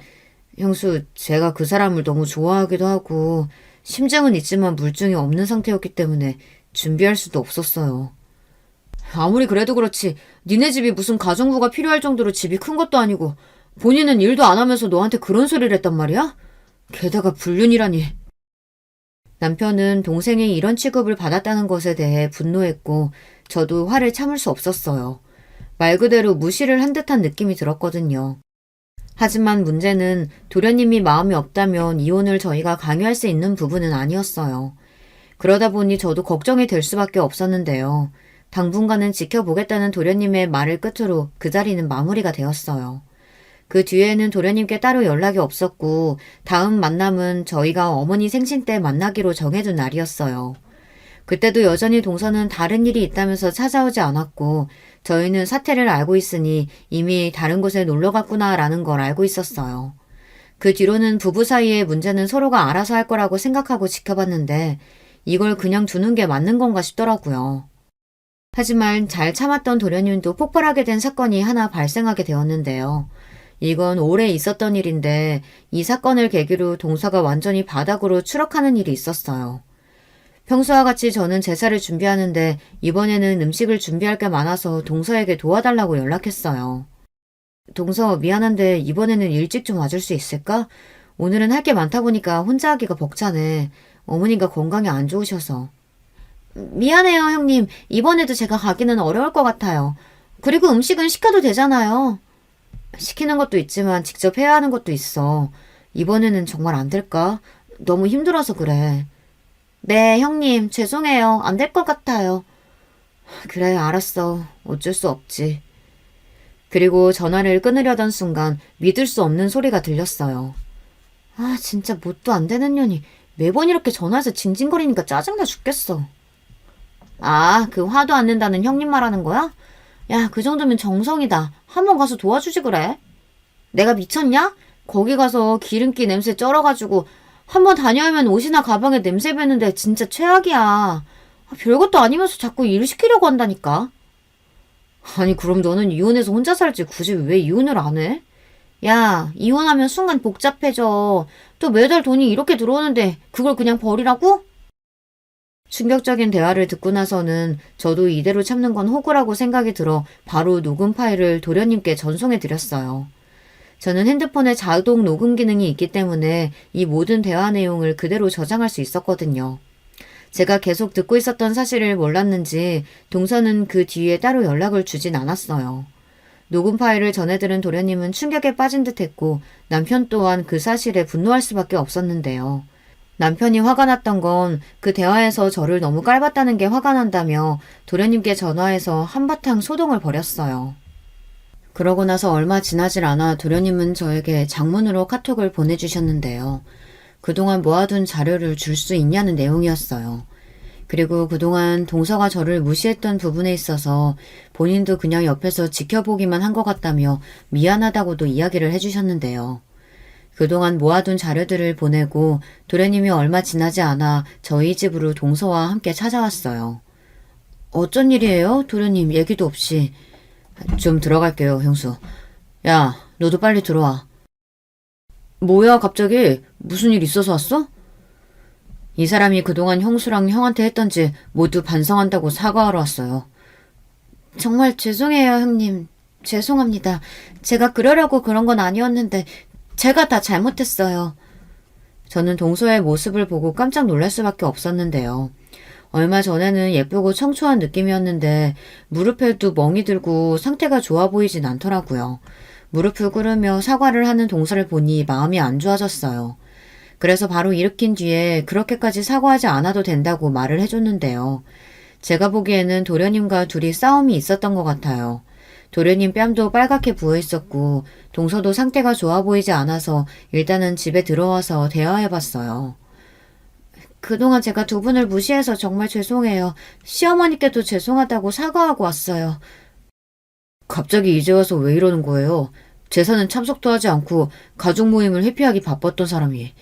형수, 제가 그 사람을 너무 좋아하기도 하고 심증은 있지만 물증이 없는 상태였기 때문에 준비할 수도 없었어요. 아무리 그래도 그렇지 니네 집이 무슨 가정부가 필요할 정도로 집이 큰 것도 아니고 본인은 일도 안 하면서 너한테 그런 소리를 했단 말이야? 게다가 불륜이라니. 남편은 동생이 이런 취급을 받았다는 것에 대해 분노했고 저도 화를 참을 수 없었어요. 말 그대로 무시를 한 듯한 느낌이 들었거든요. 하지만 문제는 도련님이 마음이 없다면 이혼을 저희가 강요할 수 있는 부분은 아니었어요. 그러다 보니 저도 걱정이 될 수밖에 없었는데요. 당분간은 지켜보겠다는 도련님의 말을 끝으로 그 자리는 마무리가 되었어요. 그 뒤에는 도련님께 따로 연락이 없었고 다음 만남은 저희가 어머니 생신 때 만나기로 정해둔 날이었어요. 그때도 여전히 동서는 다른 일이 있다면서 찾아오지 않았고 저희는 사태를 알고 있으니 이미 다른 곳에 놀러 갔구나라는 걸 알고 있었어요. 그 뒤로는 부부 사이의 문제는 서로가 알아서 할 거라고 생각하고 지켜봤는데 이걸 그냥 두는 게 맞는 건가 싶더라고요. 하지만 잘 참았던 도련님도 폭발하게 된 사건이 하나 발생하게 되었는데요. 이건 오래 있었던 일인데 이 사건을 계기로 동서가 완전히 바닥으로 추락하는 일이 있었어요. 평소와 같이 저는 제사를 준비하는데 이번에는 음식을 준비할 게 많아서 동서에게 도와달라고 연락했어요. 동서 미안한데 이번에는 일찍 좀 와줄 수 있을까? 오늘은 할 게 많다 보니까 혼자 하기가 벅차네. 어머니가 건강이 안 좋으셔서. 미안해요, 형님. 이번에도 제가 가기는 어려울 것 같아요. 그리고 음식은 시켜도 되잖아요. 시키는 것도 있지만 직접 해야 하는 것도 있어. 이번에는 정말 안 될까? 너무 힘들어서 그래. 네, 형님. 죄송해요. 안 될 것 같아요. 그래, 알았어. 어쩔 수 없지. 그리고 전화를 끊으려던 순간 믿을 수 없는 소리가 들렸어요. 아, 진짜 뭣도 안 되는 년이 매번 이렇게 전화해서 징징거리니까 짜증나 죽겠어. 아, 그 화도 안 낸다는 형님 말하는 거야? 야, 그 정도면 정성이다. 한번 가서 도와주지 그래. 내가 미쳤냐? 거기 가서 기름기 냄새 쩔어가지고 한번 다녀오면 옷이나 가방에 냄새 배는데 진짜 최악이야. 별것도 아니면서 자꾸 일 시키려고 한다니까. 아니 그럼 너는 이혼해서 혼자 살지 굳이 왜 이혼을 안 해? 야, 이혼하면 순간 복잡해져. 또 매달 돈이 이렇게 들어오는데 그걸 그냥 버리라고? 충격적인 대화를 듣고 나서는 저도 이대로 참는 건 호구라고 생각이 들어 바로 녹음 파일을 도련님께 전송해 드렸어요. 저는 핸드폰에 자동 녹음 기능이 있기 때문에 이 모든 대화 내용을 그대로 저장할 수 있었거든요. 제가 계속 듣고 있었던 사실을 몰랐는지 동서는 그 뒤에 따로 연락을 주진 않았어요. 녹음 파일을 전해들은 도련님은 충격에 빠진 듯했고 남편 또한 그 사실에 분노할 수밖에 없었는데요. 남편이 화가 났던 건 그 대화에서 저를 너무 깔봤다는 게 화가 난다며 도련님께 전화해서 한바탕 소동을 벌였어요. 그러고 나서 얼마 지나질 않아 도련님은 저에게 장문으로 카톡을 보내주셨는데요. 그동안 모아둔 자료를 줄 수 있냐는 내용이었어요. 그리고 그동안 동서가 저를 무시했던 부분에 있어서 본인도 그냥 옆에서 지켜보기만 한 것 같다며 미안하다고도 이야기를 해주셨는데요. 그동안 모아둔 자료들을 보내고 도련님이 얼마 지나지 않아 저희 집으로 동서와 함께 찾아왔어요. 어쩐 일이에요? 도련님 얘기도 없이. 좀 들어갈게요, 형수. 야, 너도 빨리 들어와. 뭐야, 갑자기? 무슨 일 있어서 왔어? 이 사람이 그동안 형수랑 형한테 했던지 모두 반성한다고 사과하러 왔어요. 정말 죄송해요, 형님. 죄송합니다. 제가 그러려고 그런 건 아니었는데 제가 다 잘못했어요. 저는 동서의 모습을 보고 깜짝 놀랄 수밖에 없었는데요. 얼마 전에는 예쁘고 청초한 느낌이었는데 무릎에도 멍이 들고 상태가 좋아 보이진 않더라고요. 무릎을 꿇으며 사과를 하는 동서를 보니 마음이 안 좋아졌어요. 그래서 바로 일으킨 뒤에 그렇게까지 사과하지 않아도 된다고 말을 해줬는데요. 제가 보기에는 도련님과 둘이 싸움이 있었던 것 같아요. 도련님 뺨도 빨갛게 부어있었고 동서도 상태가 좋아 보이지 않아서 일단은 집에 들어와서 대화해봤어요. 그동안 제가 두 분을 무시해서 정말 죄송해요. 시어머니께도 죄송하다고 사과하고 왔어요. 갑자기 이제 와서 왜 이러는 거예요? 제사는 참석도 하지 않고 가족 모임을 회피하기 바빴던 사람이.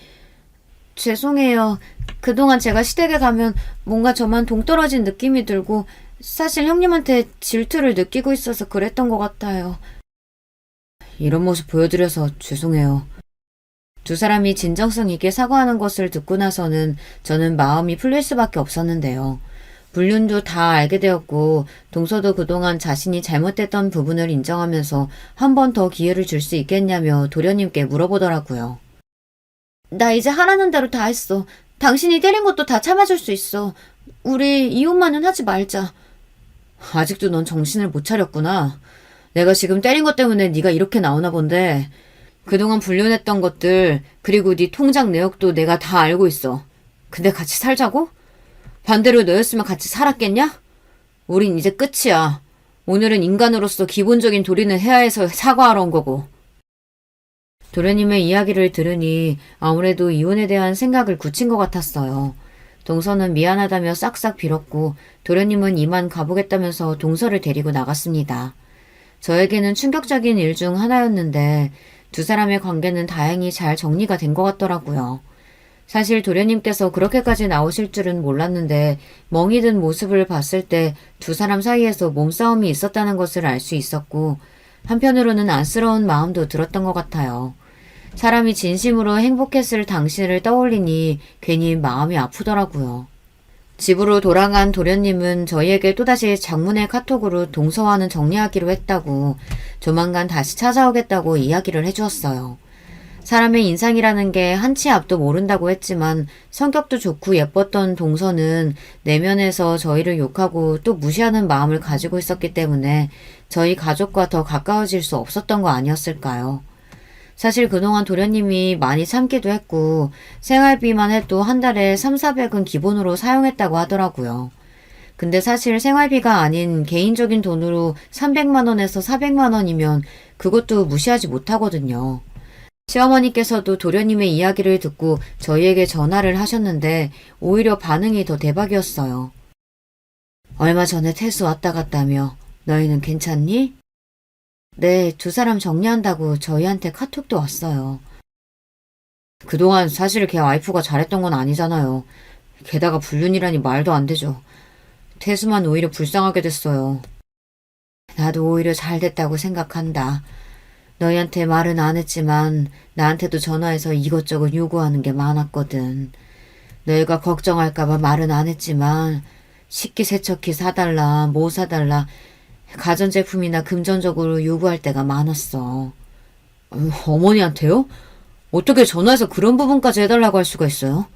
죄송해요. 그동안 제가 시댁에 가면 뭔가 저만 동떨어진 느낌이 들고 사실 형님한테 질투를 느끼고 있어서 그랬던 것 같아요. 이런 모습 보여드려서 죄송해요. 두 사람이 진정성 있게 사과하는 것을 듣고 나서는 저는 마음이 풀릴 수밖에 없었는데요. 불륜도 다 알게 되었고 동서도 그동안 자신이 잘못됐던 부분을 인정하면서 한 번 더 기회를 줄 수 있겠냐며 도련님께 물어보더라고요. 나 이제 하라는 대로 다 했어. 당신이 때린 것도 다 참아줄 수 있어. 우리 이혼만은 하지 말자. 아직도 넌 정신을 못 차렸구나. 내가 지금 때린 것 때문에 네가 이렇게 나오나 본데 그동안 불륜했던 것들 그리고 네 통장 내역도 내가 다 알고 있어. 근데 같이 살자고? 반대로 너였으면 같이 살았겠냐? 우린 이제 끝이야. 오늘은 인간으로서 기본적인 도리는 해야 해서 사과하러 온 거고. 도련님의 이야기를 들으니 아무래도 이혼에 대한 생각을 굳힌 것 같았어요. 동서는 미안하다며 싹싹 빌었고 도련님은 이만 가보겠다면서 동서를 데리고 나갔습니다. 저에게는 충격적인 일 중 하나였는데 두 사람의 관계는 다행히 잘 정리가 된 것 같더라고요. 사실 도련님께서 그렇게까지 나오실 줄은 몰랐는데 멍이 든 모습을 봤을 때 두 사람 사이에서 몸싸움이 있었다는 것을 알 수 있었고 한편으로는 안쓰러운 마음도 들었던 것 같아요. 사람이 진심으로 행복했을 당시를 떠올리니 괜히 마음이 아프더라고요. 집으로 돌아간 도련님은 저희에게 또다시 장문의 카톡으로 동서와는 정리하기로 했다고 조만간 다시 찾아오겠다고 이야기를 해주었어요. 사람의 인상이라는 게 한치 앞도 모른다고 했지만 성격도 좋고 예뻤던 동서는 내면에서 저희를 욕하고 또 무시하는 마음을 가지고 있었기 때문에 저희 가족과 더 가까워질 수 없었던 거 아니었을까요? 사실 그동안 도련님이 많이 참기도 했고 생활비만 해도 한 달에 3,400은 기본으로 사용했다고 하더라고요. 근데 사실 생활비가 아닌 개인적인 돈으로 300만 원에서 400만 원이면 그것도 무시하지 못하거든요. 시어머니께서도 도련님의 이야기를 듣고 저희에게 전화를 하셨는데 오히려 반응이 더 대박이었어요. 얼마 전에 태수 왔다 갔다며 너희는 괜찮니? 네, 두 사람 정리한다고 저희한테 카톡도 왔어요. 그동안 사실 걔 와이프가 잘했던 건 아니잖아요. 게다가 불륜이라니 말도 안 되죠. 태수만 오히려 불쌍하게 됐어요. 나도 오히려 잘 됐다고 생각한다. 너희한테 말은 안 했지만 나한테도 전화해서 이것저것 요구하는 게 많았거든. 너희가 걱정할까봐 말은 안 했지만 식기세척기 사달라, 뭐 사달라 가전제품이나 금전적으로 요구할 때가 많았어. 어머니한테요? 어떻게 전화해서 그런 부분까지 해달라고 할 수가 있어요?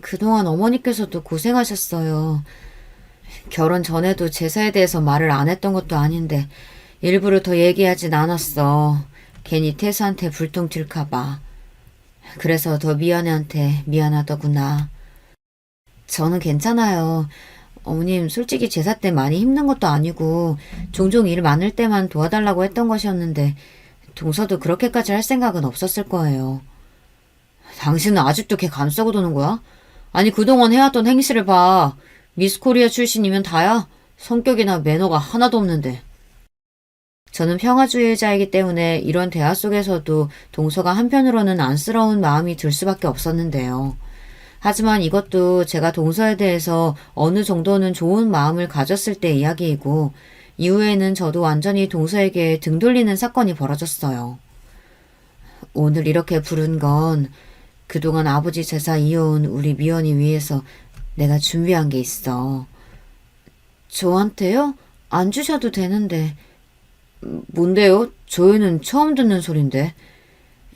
그동안 어머니께서도 고생하셨어요. 결혼 전에도 제사에 대해서 말을 안 했던 것도 아닌데 일부러 더 얘기하진 않았어. 괜히 태수한테 불똥 튈까봐. 그래서 더 미연애한테 미안하더구나. 저는 괜찮아요. 어머님 솔직히 제사 때 많이 힘든 것도 아니고 종종 일 많을 때만 도와달라고 했던 것이었는데 동서도 그렇게까지 할 생각은 없었을 거예요. 당신은 아직도 걔 감싸고 도는 거야? 아니 그동안 해왔던 행실을 봐. 미스코리아 출신이면 다야? 성격이나 매너가 하나도 없는데. 저는 평화주의자이기 때문에 이런 대화 속에서도 동서가 한편으로는 안쓰러운 마음이 들 수밖에 없었는데요. 하지만 이것도 제가 동서에 대해서 어느 정도는 좋은 마음을 가졌을 때 이야기이고 이후에는 저도 완전히 동서에게 등 돌리는 사건이 벌어졌어요. 오늘 이렇게 부른 건 그동안 아버지 제사 이어온 우리 미연이 위해서 내가 준비한 게 있어. 저한테요? 안 주셔도 되는데. 뭔데요? 저희는 처음 듣는 소린데.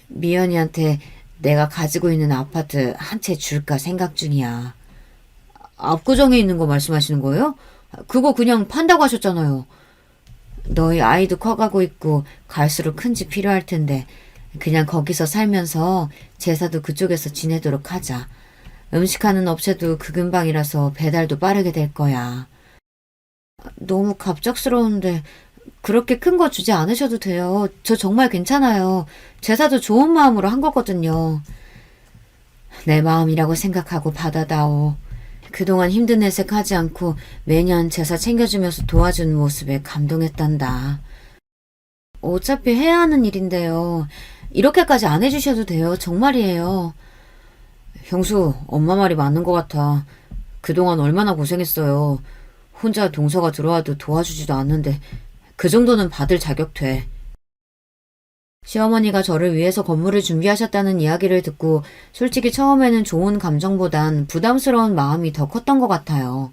미연이한테 내가 가지고 있는 아파트 한 채 줄까 생각 중이야. 압구정에 있는 거 말씀하시는 거예요? 그거 그냥 판다고 하셨잖아요. 너희 아이도 커가고 있고 갈수록 큰 집 필요할 텐데 그냥 거기서 살면서 제사도 그쪽에서 지내도록 하자. 음식하는 업체도 그 근방이라서 배달도 빠르게 될 거야. 너무 갑작스러운데 그렇게 큰 거 주지 않으셔도 돼요. 저 정말 괜찮아요. 제사도 좋은 마음으로 한 거거든요. 내 마음이라고 생각하고 받아다오. 그동안 힘든 내색 하지 않고 매년 제사 챙겨주면서 도와준 모습에 감동했단다. 어차피 해야 하는 일인데요. 이렇게까지 안 해주셔도 돼요. 정말이에요. 형수, 엄마 말이 맞는 것 같아. 그동안 얼마나 고생했어요. 혼자 동서가 들어와도 도와주지도 않는데 그 정도는 받을 자격 돼. 시어머니가 저를 위해서 건물을 준비하셨다는 이야기를 듣고 솔직히 처음에는 좋은 감정보단 부담스러운 마음이 더 컸던 것 같아요.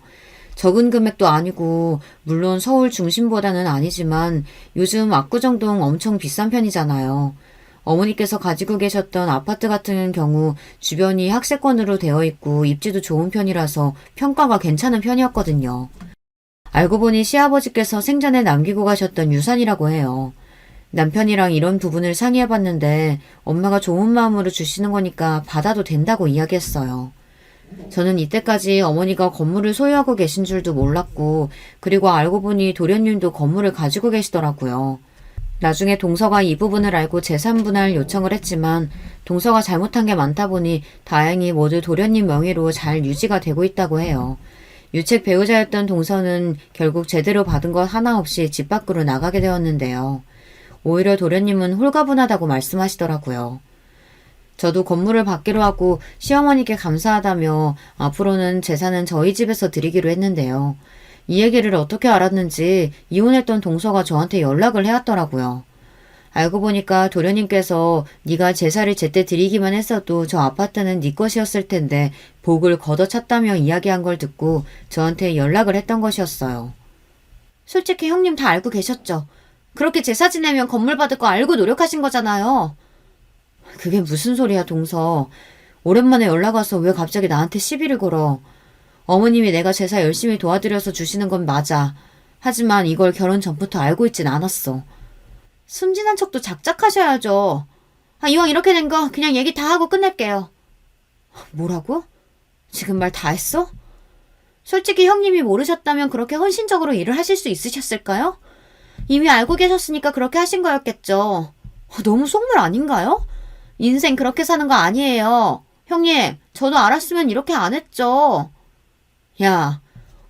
적은 금액도 아니고 물론 서울 중심보다는 아니지만 요즘 압구정동 엄청 비싼 편이잖아요. 어머니께서 가지고 계셨던 아파트 같은 경우 주변이 학세권으로 되어 있고 입지도 좋은 편이라서 평가가 괜찮은 편이었거든요. 알고 보니 시아버지께서 생전에 남기고 가셨던 유산이라고 해요. 남편이랑 이런 부분을 상의해봤는데 엄마가 좋은 마음으로 주시는 거니까 받아도 된다고 이야기했어요. 저는 이때까지 어머니가 건물을 소유하고 계신 줄도 몰랐고 그리고 알고 보니 도련님도 건물을 가지고 계시더라고요. 나중에 동서가 이 부분을 알고 재산 분할 요청을 했지만 동서가 잘못한 게 많다 보니 다행히 모두 도련님 명의로 잘 유지가 되고 있다고 해요. 유책 배우자였던 동서는 결국 제대로 받은 것 하나 없이 집 밖으로 나가게 되었는데요. 오히려 도련님은 홀가분하다고 말씀하시더라고요. 저도 건물을 받기로 하고 시어머니께 감사하다며 앞으로는 재산은 저희 집에서 드리기로 했는데요. 이 얘기를 어떻게 알았는지 이혼했던 동서가 저한테 연락을 해왔더라고요. 알고 보니까 도련님께서 네가 제사를 제때 드리기만 했어도 저 아파트는 네 것이었을 텐데 복을 걷어찼다며 이야기한 걸 듣고 저한테 연락을 했던 것이었어요. 솔직히 형님 다 알고 계셨죠? 그렇게 제사 지내면 건물 받을 거 알고 노력하신 거잖아요. 그게 무슨 소리야, 동서. 오랜만에 연락 와서 왜 갑자기 나한테 시비를 걸어. 어머님이 내가 제사 열심히 도와드려서 주시는 건 맞아. 하지만 이걸 결혼 전부터 알고 있진 않았어. 순진한 척도 작작하셔야죠. 이왕 이렇게 된 거 그냥 얘기 다 하고 끝낼게요. 뭐라고? 지금 말 다 했어? 솔직히 형님이 모르셨다면 그렇게 헌신적으로 일을 하실 수 있으셨을까요? 이미 알고 계셨으니까 그렇게 하신 거였겠죠. 너무 속물 아닌가요? 인생 그렇게 사는 거 아니에요. 형님, 저도 알았으면 이렇게 안 했죠. 야,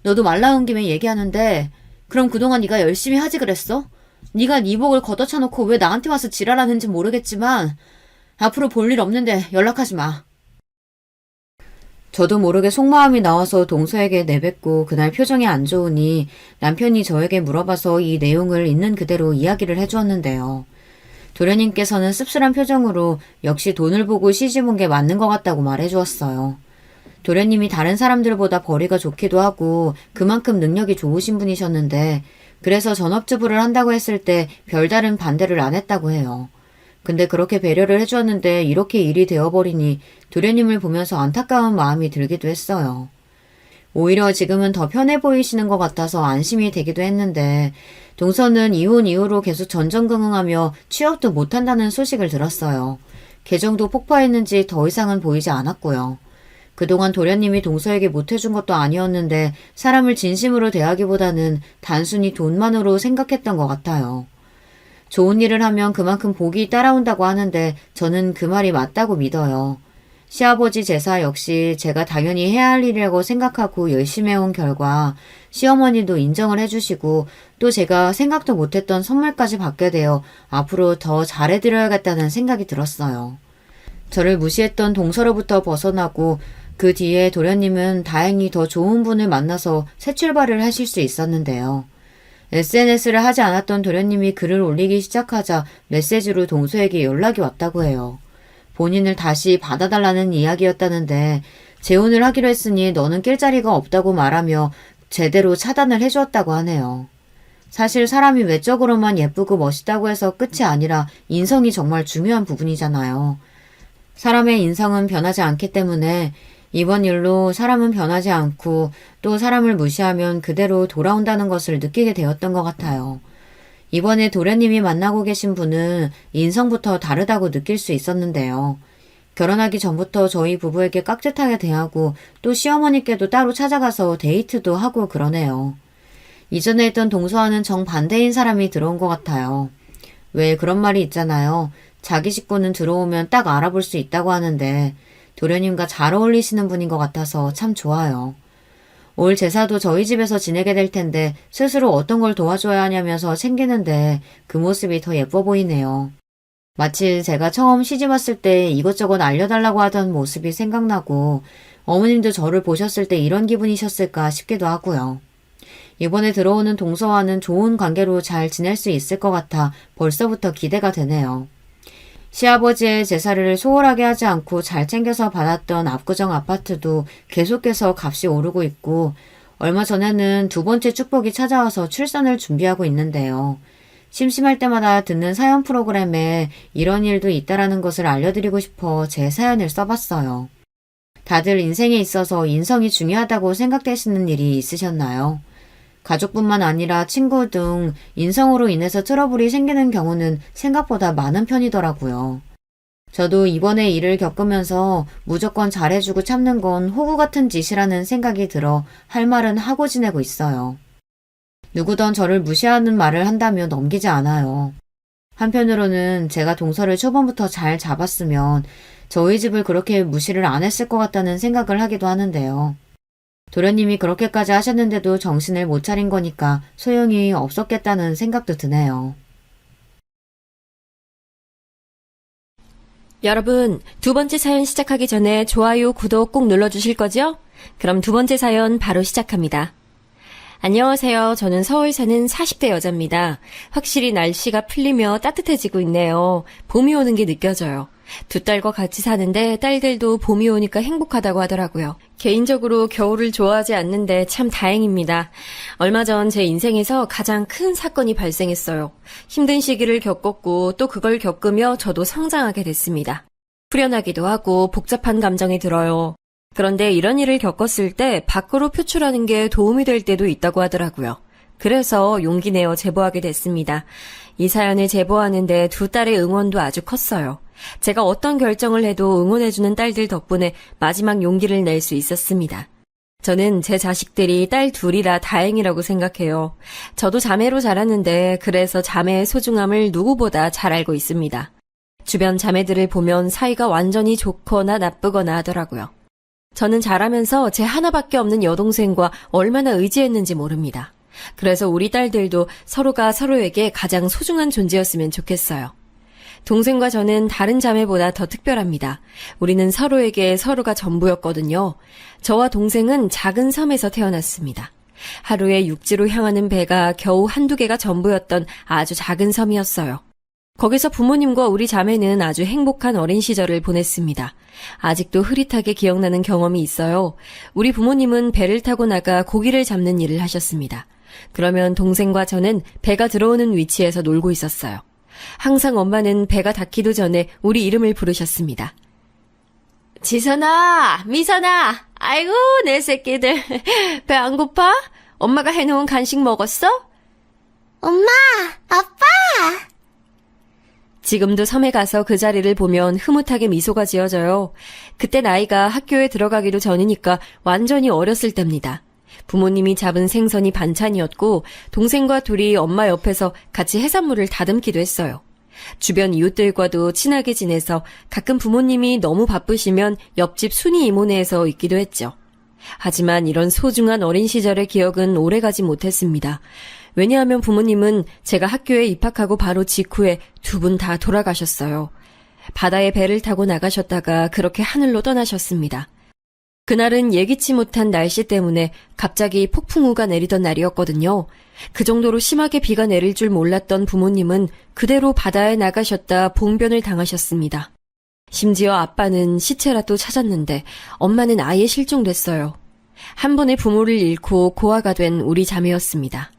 너도 말 나온 김에 얘기하는데 그럼 그동안 네가 열심히 하지 그랬어? 네가 네 복을 걷어차놓고 왜 나한테 와서 지랄하는지 모르겠지만 앞으로 볼 일 없는데 연락하지 마. 저도 모르게 속마음이 나와서 동서에게 내뱉고 그날 표정이 안 좋으니 남편이 저에게 물어봐서 이 내용을 있는 그대로 이야기를 해주었는데요. 도련님께서는 씁쓸한 표정으로 역시 돈을 보고 시집 온 게 맞는 것 같다고 말해주었어요. 도련님이 다른 사람들보다 벌이가 좋기도 하고 그만큼 능력이 좋으신 분이셨는데 그래서 전업주부를 한다고 했을 때 별다른 반대를 안 했다고 해요. 근데 그렇게 배려를 해주었는데 이렇게 일이 되어버리니 도련님을 보면서 안타까운 마음이 들기도 했어요. 오히려 지금은 더 편해 보이시는 것 같아서 안심이 되기도 했는데 동서는 이혼 이후로 계속 전전긍긍하며 취업도 못한다는 소식을 들었어요. 계정도 폭파했는지 더 이상은 보이지 않았고요. 그동안 도련님이 동서에게 못해준 것도 아니었는데 사람을 진심으로 대하기보다는 단순히 돈만으로 생각했던 것 같아요. 좋은 일을 하면 그만큼 복이 따라온다고 하는데 저는 그 말이 맞다고 믿어요. 시아버지 제사 역시 제가 당연히 해야 할 일이라고 생각하고 열심히 해온 결과 시어머니도 인정을 해주시고 또 제가 생각도 못했던 선물까지 받게 되어 앞으로 더 잘해드려야겠다는 생각이 들었어요. 저를 무시했던 동서로부터 벗어나고 그 뒤에 도련님은 다행히 더 좋은 분을 만나서 새 출발을 하실 수 있었는데요. SNS를 하지 않았던 도련님이 글을 올리기 시작하자 메시지로 동서에게 연락이 왔다고 해요. 본인을 다시 받아달라는 이야기였다는데 재혼을 하기로 했으니 너는 낄 자리가 없다고 말하며 제대로 차단을 해주었다고 하네요. 사실 사람이 외적으로만 예쁘고 멋있다고 해서 끝이 아니라 인성이 정말 중요한 부분이잖아요. 사람의 인성은 변하지 않기 때문에 이번 일로 사람은 변하지 않고 또 사람을 무시하면 그대로 돌아온다는 것을 느끼게 되었던 것 같아요. 이번에 도련님이 만나고 계신 분은 인성부터 다르다고 느낄 수 있었는데요. 결혼하기 전부터 저희 부부에게 깍듯하게 대하고 또 시어머니께도 따로 찾아가서 데이트도 하고 그러네요. 이전에 있던 동서와는 정반대인 사람이 들어온 것 같아요. 왜 그런 말이 있잖아요. 자기 식구는 들어오면 딱 알아볼 수 있다고 하는데 도련님과 잘 어울리시는 분인 것 같아서 참 좋아요. 올 제사도 저희 집에서 지내게 될 텐데 스스로 어떤 걸 도와줘야 하냐면서 챙기는데 그 모습이 더 예뻐 보이네요. 마치 제가 처음 시집 왔을 때 이것저것 알려달라고 하던 모습이 생각나고 어머님도 저를 보셨을 때 이런 기분이셨을까 싶기도 하고요. 이번에 들어오는 동서와는 좋은 관계로 잘 지낼 수 있을 것 같아 벌써부터 기대가 되네요. 시아버지의 제사를 소홀하게 하지 않고 잘 챙겨서 받았던 압구정 아파트도 계속해서 값이 오르고 있고 얼마 전에는 두 번째 축복이 찾아와서 출산을 준비하고 있는데요. 심심할 때마다 듣는 사연 프로그램에 이런 일도 있다라는 것을 알려드리고 싶어 제 사연을 써봤어요. 다들 인생에 있어서 인성이 중요하다고 생각되시는 일이 있으셨나요? 가족뿐만 아니라 친구 등 인성으로 인해서 트러블이 생기는 경우는 생각보다 많은 편이더라고요. 저도 이번에 일을 겪으면서 무조건 잘해주고 참는 건 호구 같은 짓이라는 생각이 들어 할 말은 하고 지내고 있어요. 누구든 저를 무시하는 말을 한다며 넘기지 않아요. 한편으로는 제가 동서를 초반부터 잘 잡았으면 저희 집을 그렇게 무시를 안 했을 것 같다는 생각을 하기도 하는데요. 도련님이 그렇게까지 하셨는데도 정신을 못 차린 거니까 소용이 없었겠다는 생각도 드네요. 여러분, 두 번째 사연 시작하기 전에 좋아요, 구독 꼭 눌러주실 거죠? 그럼 두 번째 사연 바로 시작합니다. 안녕하세요. 저는 서울 사는 40대 여자입니다. 확실히 날씨가 풀리며 따뜻해지고 있네요. 봄이 오는 게 느껴져요. 두 딸과 같이 사는데 딸들도 봄이 오니까 행복하다고 하더라고요. 개인적으로 겨울을 좋아하지 않는데 참 다행입니다. 얼마 전 제 인생에서 가장 큰 사건이 발생했어요. 힘든 시기를 겪었고 또 그걸 겪으며 저도 성장하게 됐습니다. 후련하기도 하고 복잡한 감정이 들어요. 그런데 이런 일을 겪었을 때 밖으로 표출하는 게 도움이 될 때도 있다고 하더라고요. 그래서 용기 내어 제보하게 됐습니다. 이 사연을 제보하는데 두 딸의 응원도 아주 컸어요. 제가 어떤 결정을 해도 응원해주는 딸들 덕분에 마지막 용기를 낼 수 있었습니다. 저는 제 자식들이 딸 둘이라 다행이라고 생각해요. 저도 자매로 자랐는데 그래서 자매의 소중함을 누구보다 잘 알고 있습니다. 주변 자매들을 보면 사이가 완전히 좋거나 나쁘거나 하더라고요. 저는 자라면서 제 하나밖에 없는 여동생과 얼마나 의지했는지 모릅니다. 그래서 우리 딸들도 서로가 서로에게 가장 소중한 존재였으면 좋겠어요. 동생과 저는 다른 자매보다 더 특별합니다. 우리는 서로에게 서로가 전부였거든요. 저와 동생은 작은 섬에서 태어났습니다. 하루에 육지로 향하는 배가 겨우 한두 개가 전부였던 아주 작은 섬이었어요. 거기서 부모님과 우리 자매는 아주 행복한 어린 시절을 보냈습니다. 아직도 흐릿하게 기억나는 경험이 있어요. 우리 부모님은 배를 타고 나가 고기를 잡는 일을 하셨습니다. 그러면 동생과 저는 배가 들어오는 위치에서 놀고 있었어요. 항상 엄마는 배가 닿기도 전에 우리 이름을 부르셨습니다. 지선아, 미선아, 아이고 내 새끼들 배 안 고파? 엄마가 해놓은 간식 먹었어? 엄마, 아빠! 지금도 섬에 가서 그 자리를 보면 흐뭇하게 미소가 지어져요. 그때 나이가 학교에 들어가기도 전이니까 완전히 어렸을 때입니다. 부모님이 잡은 생선이 반찬이었고 동생과 둘이 엄마 옆에서 같이 해산물을 다듬기도 했어요. 주변 이웃들과도 친하게 지내서 가끔 부모님이 너무 바쁘시면 옆집 순이 이모네에서 있기도 했죠. 하지만 이런 소중한 어린 시절의 기억은 오래가지 못했습니다. 왜냐하면 부모님은 제가 학교에 입학하고 바로 직후에 두 분 다 돌아가셨어요. 바다에 배를 타고 나가셨다가 그렇게 하늘로 떠나셨습니다. 그날은 예기치 못한 날씨 때문에 갑자기 폭풍우가 내리던 날이었거든요. 그 정도로 심하게 비가 내릴 줄 몰랐던 부모님은 그대로 바다에 나가셨다 봉변을 당하셨습니다. 심지어 아빠는 시체라도 찾았는데 엄마는 아예 실종됐어요. 한 번의 부모를 잃고 고아가 된 우리 자매였습니다.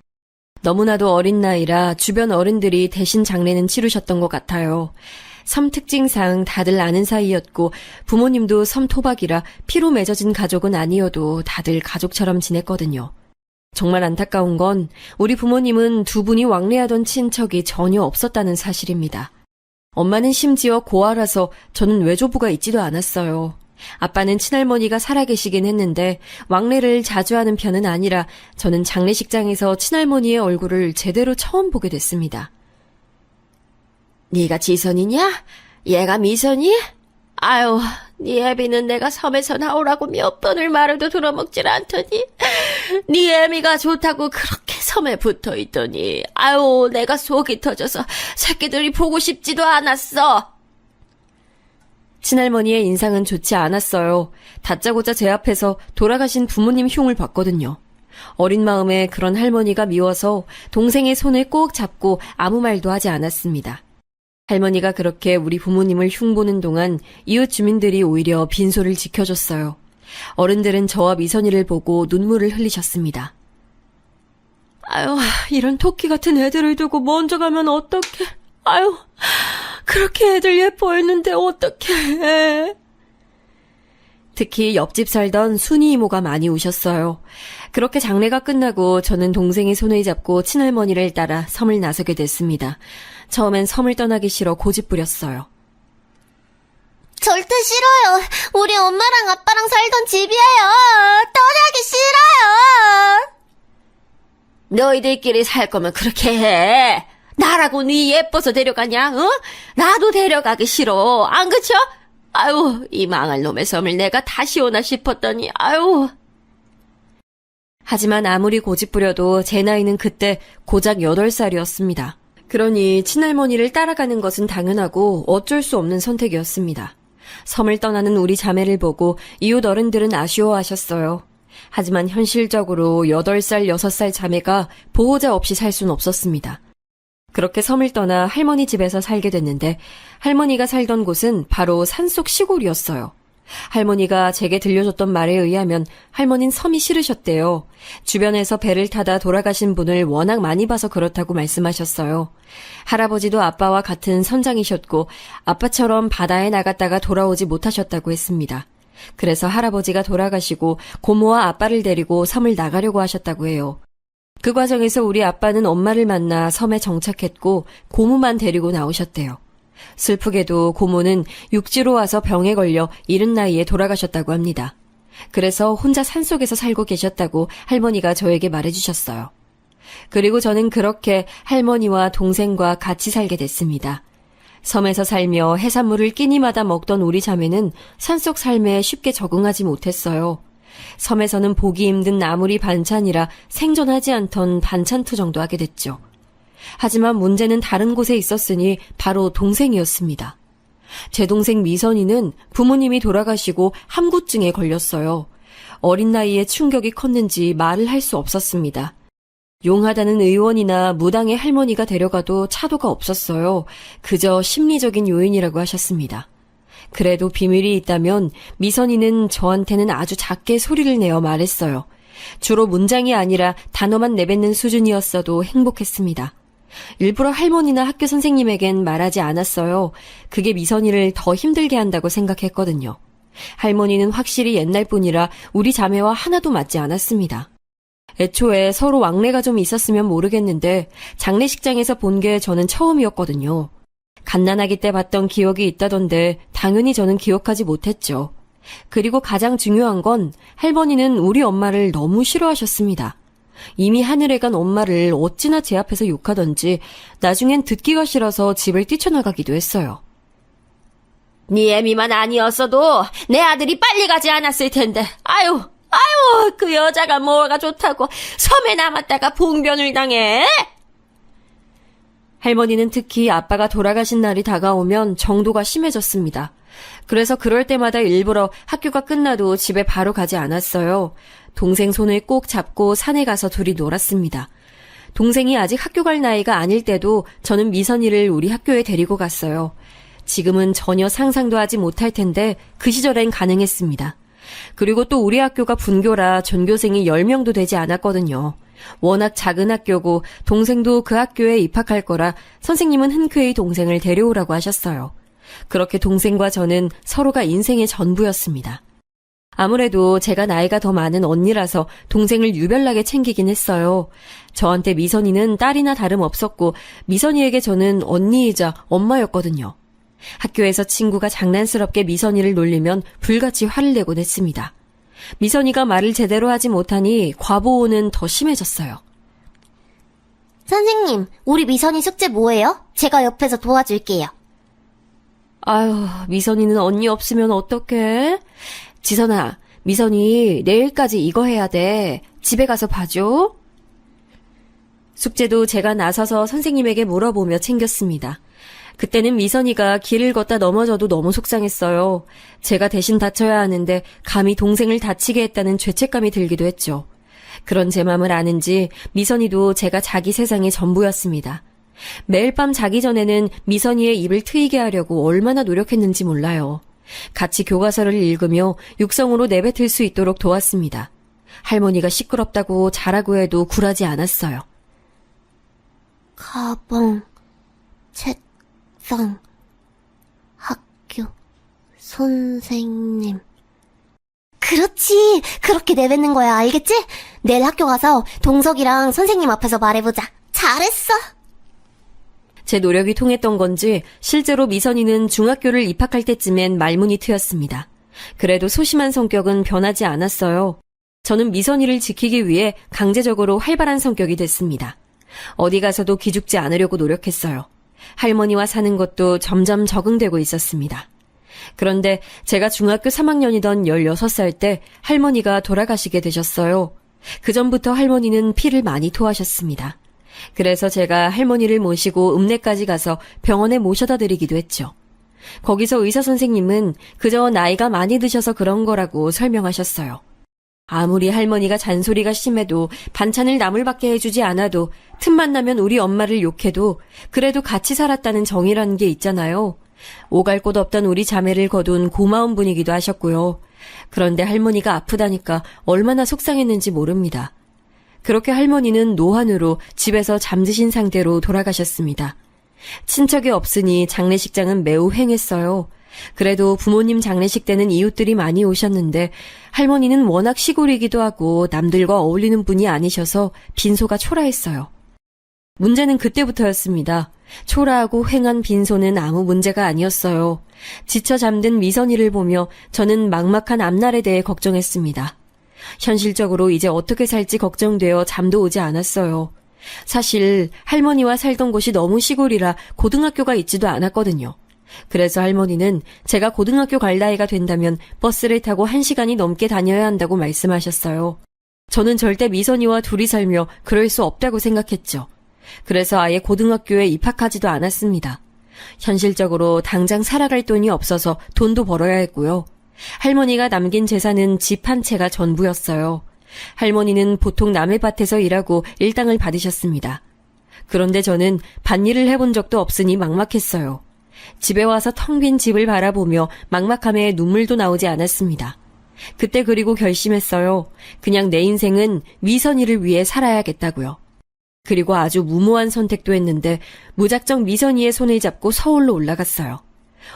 너무나도 어린 나이라 주변 어른들이 대신 장례는 치르셨던 것 같아요. 섬 특징상 다들 아는 사이였고 부모님도 섬 토박이라 피로 맺어진 가족은 아니어도 다들 가족처럼 지냈거든요. 정말 안타까운 건 우리 부모님은 두 분이 왕래하던 친척이 전혀 없었다는 사실입니다. 엄마는 심지어 고아라서 저는 외조부가 있지도 않았어요. 아빠는 친할머니가 살아계시긴 했는데 왕래를 자주 하는 편은 아니라 저는 장례식장에서 친할머니의 얼굴을 제대로 처음 보게 됐습니다. 네가 지선이냐? 얘가 미선이? 아유, 네 애비는 내가 섬에서 나오라고 몇 번을 말해도 들어먹질 않더니 네 애미가 좋다고 그렇게 섬에 붙어있더니 아유, 내가 속이 터져서 새끼들이 보고 싶지도 않았어. 친할머니의 인상은 좋지 않았어요. 다짜고짜 제 앞에서 돌아가신 부모님 흉을 봤거든요. 어린 마음에 그런 할머니가 미워서 동생의 손을 꼭 잡고 아무 말도 하지 않았습니다. 할머니가 그렇게 우리 부모님을 흉보는 동안 이웃 주민들이 오히려 빈소를 지켜줬어요. 어른들은 저와 미선이를 보고 눈물을 흘리셨습니다. 아유, 이런 토끼 같은 애들을 두고 먼저 가면 어떡해. 아유, 그렇게 애들 예뻐했는데 어떡해. 특히 옆집 살던 순이 이모가 많이 우셨어요. 그렇게 장례가 끝나고 저는 동생의 손을 잡고 친할머니를 따라 섬을 나서게 됐습니다. 처음엔 섬을 떠나기 싫어 고집부렸어요. 절대 싫어요. 우리 엄마랑 아빠랑 살던 집이에요. 떠나기 싫어요. 너희들끼리 살 거면 그렇게 해. 나라고 네 예뻐서 데려가냐? 어? 나도 데려가기 싫어. 안 그쵸? 아유, 이 망할 놈의 섬을 내가 다시 오나 싶었더니 아유. 하지만 아무리 고집부려도 제 나이는 그때 고작 8살이었습니다. 그러니 친할머니를 따라가는 것은 당연하고 어쩔 수 없는 선택이었습니다. 섬을 떠나는 우리 자매를 보고 이웃 어른들은 아쉬워하셨어요. 하지만 현실적으로 8살, 6살 자매가 보호자 없이 살 수는 없었습니다. 그렇게 섬을 떠나 할머니 집에서 살게 됐는데 할머니가 살던 곳은 바로 산속 시골이었어요. 할머니가 제게 들려줬던 말에 의하면 할머니는 섬이 싫으셨대요. 주변에서 배를 타다 돌아가신 분을 워낙 많이 봐서 그렇다고 말씀하셨어요. 할아버지도 아빠와 같은 선장이셨고 아빠처럼 바다에 나갔다가 돌아오지 못하셨다고 했습니다. 그래서 할아버지가 돌아가시고 고모와 아빠를 데리고 섬을 나가려고 하셨다고 해요. 그 과정에서 우리 아빠는 엄마를 만나 섬에 정착했고 고모만 데리고 나오셨대요. 슬프게도 고모는 육지로 와서 병에 걸려 이른 나이에 돌아가셨다고 합니다. 그래서 혼자 산속에서 살고 계셨다고 할머니가 저에게 말해주셨어요. 그리고 저는 그렇게 할머니와 동생과 같이 살게 됐습니다. 섬에서 살며 해산물을 끼니마다 먹던 우리 자매는 산속 삶에 쉽게 적응하지 못했어요. 섬에서는 보기 힘든 나물이 반찬이라 생존하지 않던 반찬 투정도 하게 됐죠. 하지만 문제는 다른 곳에 있었으니 바로 동생이었습니다. 제 동생 미선이는 부모님이 돌아가시고 함구증에 걸렸어요. 어린 나이에 충격이 컸는지 말을 할 수 없었습니다. 용하다는 의원이나 무당의 할머니가 데려가도 차도가 없었어요. 그저 심리적인 요인이라고 하셨습니다. 그래도 비밀이 있다면 미선이는 저한테는 아주 작게 소리를 내어 말했어요. 주로 문장이 아니라 단어만 내뱉는 수준이었어도 행복했습니다. 일부러 할머니나 학교 선생님에겐 말하지 않았어요. 그게 미선이를 더 힘들게 한다고 생각했거든요. 할머니는 확실히 옛날 분이라 우리 자매와 하나도 맞지 않았습니다. 애초에 서로 왕래가 좀 있었으면 모르겠는데 장례식장에서 본 게 저는 처음이었거든요. 갓난아기 때 봤던 기억이 있다던데 당연히 저는 기억하지 못했죠. 그리고 가장 중요한 건 할머니는 우리 엄마를 너무 싫어하셨습니다. 이미 하늘에 간 엄마를 어찌나 제 앞에서 욕하던지 나중엔 듣기가 싫어서 집을 뛰쳐나가기도 했어요. 네 애미만 아니었어도 내 아들이 빨리 가지 않았을 텐데. 아유, 그 여자가 뭐가 좋다고 섬에 남았다가 봉변을 당해. 할머니는 특히 아빠가 돌아가신 날이 다가오면 정도가 심해졌습니다. 그래서 그럴 때마다 일부러 학교가 끝나도 집에 바로 가지 않았어요. 동생 손을 꼭 잡고 산에 가서 둘이 놀았습니다. 동생이 아직 학교 갈 나이가 아닐 때도 저는 미선이를 우리 학교에 데리고 갔어요. 지금은 전혀 상상도 하지 못할 텐데 그 시절엔 가능했습니다. 그리고 또 우리 학교가 분교라 전교생이 10명도 되지 않았거든요. 워낙 작은 학교고 동생도 그 학교에 입학할 거라 선생님은 흔쾌히 동생을 데려오라고 하셨어요. 그렇게 동생과 저는 서로가 인생의 전부였습니다. 아무래도 제가 나이가 더 많은 언니라서 동생을 유별나게 챙기긴 했어요. 저한테 미선이는 딸이나 다름없었고 미선이에게 저는 언니이자 엄마였거든요. 학교에서 친구가 장난스럽게 미선이를 놀리면 불같이 화를 내곤 했습니다. 미선이가 말을 제대로 하지 못하니 과보호는 더 심해졌어요. 선생님, 우리 미선이 숙제 뭐예요? 제가 옆에서 도와줄게요. 아유, 미선이는 언니 없으면 어떡해? 지선아, 미선이 내일까지 이거 해야 돼. 집에 가서 봐줘. 숙제도 제가 나서서 선생님에게 물어보며 챙겼습니다. 그때는 미선이가 길을 걷다 넘어져도 너무 속상했어요. 제가 대신 다쳐야 하는데 감히 동생을 다치게 했다는 죄책감이 들기도 했죠. 그런 제 맘을 아는지 미선이도 제가 자기 세상의 전부였습니다. 매일 밤 자기 전에는 미선이의 입을 트이게 하려고 얼마나 노력했는지 몰라요. 같이 교과서를 읽으며 육성으로 내뱉을 수 있도록 도왔습니다. 할머니가 시끄럽다고 자라고 해도 굴하지 않았어요. 가방, 책상, 학교, 선생님. 그렇지. 그렇게 내뱉는 거야. 알겠지? 내일 학교 가서 동석이랑 선생님 앞에서 말해보자. 잘했어. 제 노력이 통했던 건지 실제로 미선이는 중학교를 입학할 때쯤엔 말문이 트였습니다. 그래도 소심한 성격은 변하지 않았어요. 저는 미선이를 지키기 위해 강제적으로 활발한 성격이 됐습니다. 어디 가서도 기죽지 않으려고 노력했어요. 할머니와 사는 것도 점점 적응되고 있었습니다. 그런데 제가 중학교 3학년이던 16살 때 할머니가 돌아가시게 되셨어요. 그전부터 할머니는 피를 많이 토하셨습니다. 그래서 제가 할머니를 모시고 읍내까지 가서 병원에 모셔다 드리기도 했죠. 거기서 의사 선생님은 그저 나이가 많이 드셔서 그런 거라고 설명하셨어요. 아무리 할머니가 잔소리가 심해도 반찬을 나물밖에 해주지 않아도 틈만 나면 우리 엄마를 욕해도 그래도 같이 살았다는 정이라는 게 있잖아요. 오갈 곳 없던 우리 자매를 거둔 고마운 분이기도 하셨고요. 그런데 할머니가 아프다니까 얼마나 속상했는지 모릅니다. 그렇게 할머니는 노환으로 집에서 잠드신 상태로 돌아가셨습니다. 친척이 없으니 장례식장은 매우 횡했어요. 그래도 부모님 장례식 때는 이웃들이 많이 오셨는데 할머니는 워낙 시골이기도 하고 남들과 어울리는 분이 아니셔서 빈소가 초라했어요. 문제는 그때부터였습니다. 초라하고 횡한 빈소는 아무 문제가 아니었어요. 지쳐 잠든 미선이를 보며 저는 막막한 앞날에 대해 걱정했습니다. 현실적으로 이제 어떻게 살지 걱정되어 잠도 오지 않았어요. 사실 할머니와 살던 곳이 너무 시골이라 고등학교가 있지도 않았거든요. 그래서 할머니는 제가 고등학교 갈 나이가 된다면 버스를 타고 1시간이 넘게 다녀야 한다고 말씀하셨어요. 저는 절대 미선이와 둘이 살며 그럴 수 없다고 생각했죠. 그래서 아예 고등학교에 입학하지도 않았습니다. 현실적으로 당장 살아갈 돈이 없어서 돈도 벌어야 했고요. 할머니가 남긴 재산은 집 한 채가 전부였어요. 할머니는 보통 남의 밭에서 일하고 일당을 받으셨습니다. 그런데 저는 밭일을 해본 적도 없으니 막막했어요. 집에 와서 텅 빈 집을 바라보며 막막함에 눈물도 나오지 않았습니다. 그때 그리고 결심했어요. 그냥 내 인생은 미선이를 위해 살아야겠다고요. 그리고 아주 무모한 선택도 했는데 무작정 미선이의 손을 잡고 서울로 올라갔어요.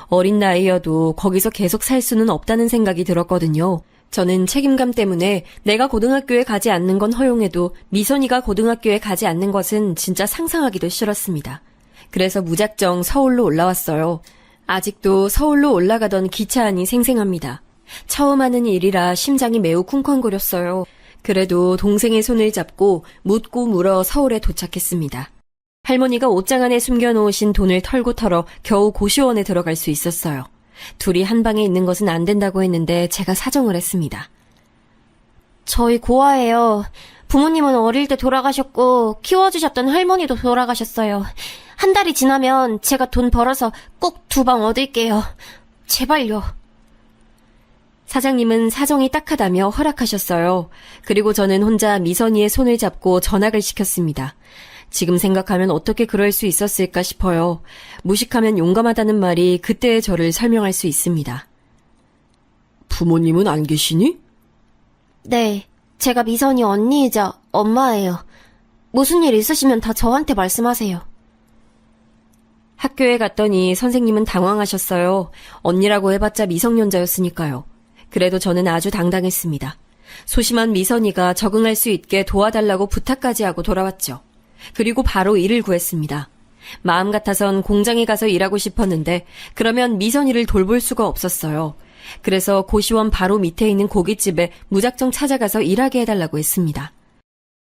어린 나이여도 거기서 계속 살 수는 없다는 생각이 들었거든요. 저는 책임감 때문에 내가 고등학교에 가지 않는 건 허용해도 미선이가 고등학교에 가지 않는 것은 진짜 상상하기도 싫었습니다. 그래서 무작정 서울로 올라왔어요. 아직도 서울로 올라가던 기차 안이 생생합니다. 처음 하는 일이라 심장이 매우 쿵쾅거렸어요. 그래도 동생의 손을 잡고 묻고 물어 서울에 도착했습니다. 할머니가 옷장 안에 숨겨놓으신 돈을 털고 털어 겨우 고시원에 들어갈 수 있었어요. 둘이 한 방에 있는 것은 안 된다고 했는데 제가 사정을 했습니다. 저희 고아예요. 부모님은 어릴 때 돌아가셨고 키워주셨던 할머니도 돌아가셨어요. 한 달이 지나면 제가 돈 벌어서 꼭 2방 얻을게요. 제발요. 사장님은 사정이 딱하다며 허락하셨어요. 그리고 저는 혼자 미선이의 손을 잡고 전학을 시켰습니다. 지금 생각하면 어떻게 그럴 수 있었을까 싶어요. 무식하면 용감하다는 말이 그때의 저를 설명할 수 있습니다. 부모님은 안 계시니? 네, 제가 미선이 언니이자 엄마예요. 무슨 일 있으시면 다 저한테 말씀하세요. 학교에 갔더니 선생님은 당황하셨어요. 언니라고 해봤자 미성년자였으니까요. 그래도 저는 아주 당당했습니다. 소심한 미선이가 적응할 수 있게 도와달라고 부탁까지 하고 돌아왔죠. 그리고 바로 일을 구했습니다. 마음 같아선 공장에 가서 일하고 싶었는데 그러면 미선이를 돌볼 수가 없었어요. 그래서 고시원 바로 밑에 있는 고깃집에 무작정 찾아가서 일하게 해달라고 했습니다.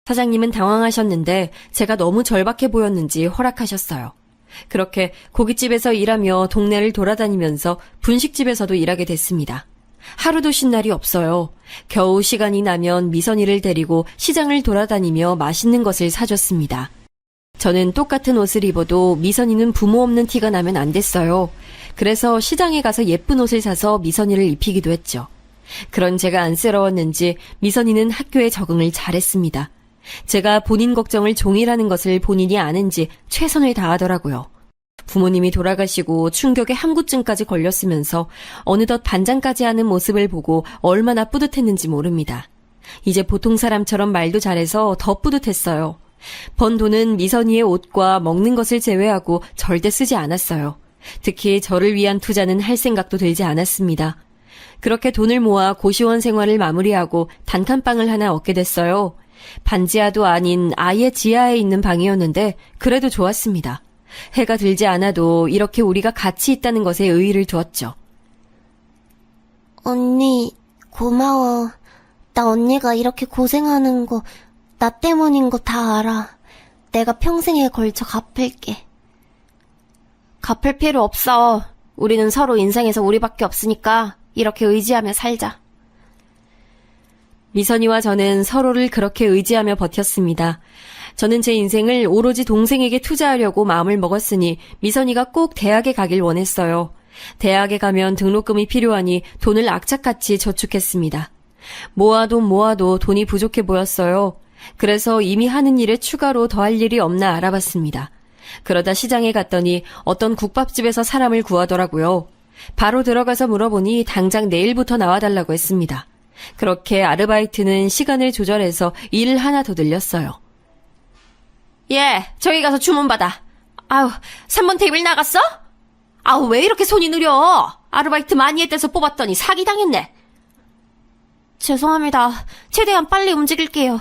사장님은 당황하셨는데 제가 너무 절박해 보였는지 허락하셨어요. 그렇게 고깃집에서 일하며 동네를 돌아다니면서 분식집에서도 일하게 됐습니다. 하루도 쉰 날이 없어요. 겨우 시간이 나면 미선이를 데리고 시장을 돌아다니며 맛있는 것을 사줬습니다. 저는 똑같은 옷을 입어도 미선이는 부모 없는 티가 나면 안 됐어요. 그래서 시장에 가서 예쁜 옷을 사서 미선이를 입히기도 했죠. 그런 제가 안쓰러웠는지 미선이는 학교에 적응을 잘했습니다. 제가 본인 걱정을 종이라는 것을 본인이 아는지 최선을 다하더라고요. 부모님이 돌아가시고 충격에 함구증까지 걸렸으면서 어느덧 반장까지 하는 모습을 보고 얼마나 뿌듯했는지 모릅니다. 이제 보통 사람처럼 말도 잘해서 더 뿌듯했어요. 번 돈은 미선이의 옷과 먹는 것을 제외하고 절대 쓰지 않았어요. 특히 저를 위한 투자는 할 생각도 들지 않았습니다. 그렇게 돈을 모아 고시원 생활을 마무리하고 단칸방을 하나 얻게 됐어요. 반지하도 아닌 아예 지하에 있는 방이었는데 그래도 좋았습니다. 해가 들지 않아도 이렇게 우리가 같이 있다는 것에 의의를 두었죠. 언니, 고마워. 나 언니가 이렇게 고생하는 거 나 때문인 거 다 알아. 내가 평생에 걸쳐 갚을게. 갚을 필요 없어. 우리는 서로 인생에서 우리밖에 없으니까 이렇게 의지하며 살자. 미선이와 저는 서로를 그렇게 의지하며 버텼습니다. 저는 제 인생을 오로지 동생에게 투자하려고 마음을 먹었으니 미선이가 꼭 대학에 가길 원했어요. 대학에 가면 등록금이 필요하니 돈을 악착같이 저축했습니다. 모아도 돈이 부족해 보였어요. 그래서 이미 하는 일에 추가로 더할 일이 없나 알아봤습니다. 그러다 시장에 갔더니 어떤 국밥집에서 사람을 구하더라고요. 바로 들어가서 물어보니 당장 내일부터 나와달라고 했습니다. 그렇게 아르바이트는 시간을 조절해서 일을 하나 더 늘렸어요. 예, 저기 가서 주문 받아. 아우, 3번 테이블 나갔어? 아우, 왜 이렇게 손이 느려? 아르바이트 많이 했대서 뽑았더니 사기당했네. 죄송합니다. 최대한 빨리 움직일게요.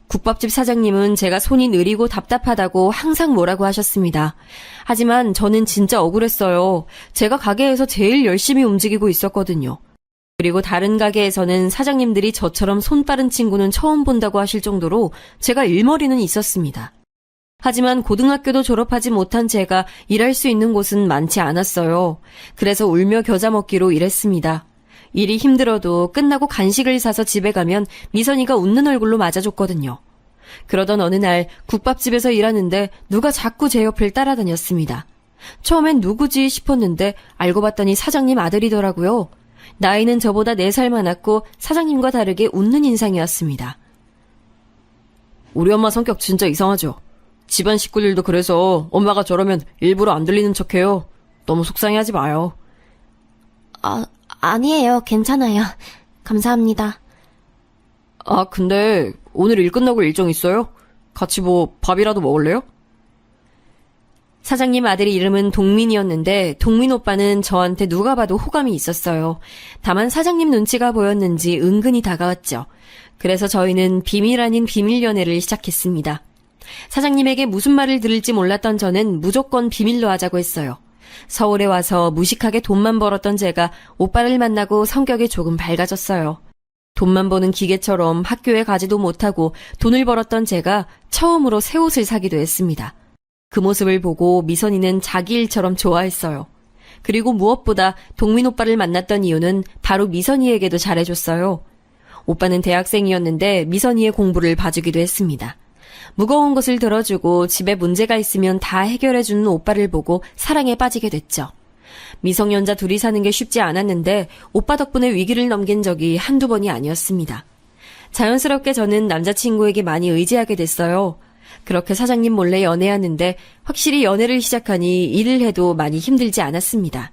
국밥집 사장님은 제가 손이 느리고 답답하다고 항상 뭐라고 하셨습니다. 하지만 저는 진짜 억울했어요. 제가 가게에서 제일 열심히 움직이고 있었거든요. 그리고 다른 가게에서는 사장님들이 저처럼 손 빠른 친구는 처음 본다고 하실 정도로 제가 일머리는 있었습니다. 하지만 고등학교도 졸업하지 못한 제가 일할 수 있는 곳은 많지 않았어요. 그래서 울며 겨자 먹기로 일했습니다. 일이 힘들어도 끝나고 간식을 사서 집에 가면 미선이가 웃는 얼굴로 맞아줬거든요. 그러던 어느 날 국밥집에서 일하는데 누가 자꾸 제 옆을 따라다녔습니다. 처음엔 누구지 싶었는데 알고 봤더니 사장님 아들이더라고요. 나이는 저보다 4살 많았고 사장님과 다르게 웃는 인상이었습니다. 우리 엄마 성격 진짜 이상하죠? 집안 식구들도 그래서 엄마가 저러면 일부러 안 들리는 척해요. 너무 속상해하지 마요. 아니에요. 괜찮아요. 감사합니다. 아, 근데 오늘 일 끝나고 일정 있어요? 같이 뭐 밥이라도 먹을래요? 사장님 아들의 이름은 동민이었는데 동민 오빠는 저한테 누가 봐도 호감이 있었어요. 다만 사장님 눈치가 보였는지 은근히 다가왔죠. 그래서 저희는 비밀 아닌 비밀 연애를 시작했습니다. 사장님에게 무슨 말을 들을지 몰랐던 저는 무조건 비밀로 하자고 했어요. 서울에 와서 무식하게 돈만 벌었던 제가 오빠를 만나고 성격이 조금 밝아졌어요. 돈만 버는 기계처럼 학교에 가지도 못하고 돈을 벌었던 제가 처음으로 새 옷을 사기도 했습니다. 그 모습을 보고 미선이는 자기 일처럼 좋아했어요. 그리고 무엇보다 동민 오빠를 만났던 이유는 바로 미선이에게도 잘해줬어요. 오빠는 대학생이었는데 미선이의 공부를 봐주기도 했습니다. 무거운 것을 들어주고 집에 문제가 있으면 다 해결해주는 오빠를 보고 사랑에 빠지게 됐죠. 미성년자 둘이 사는 게 쉽지 않았는데 오빠 덕분에 위기를 넘긴 적이 한두 번이 아니었습니다. 자연스럽게 저는 남자친구에게 많이 의지하게 됐어요. 그렇게 사장님 몰래 연애하는데 확실히 연애를 시작하니 일을 해도 많이 힘들지 않았습니다.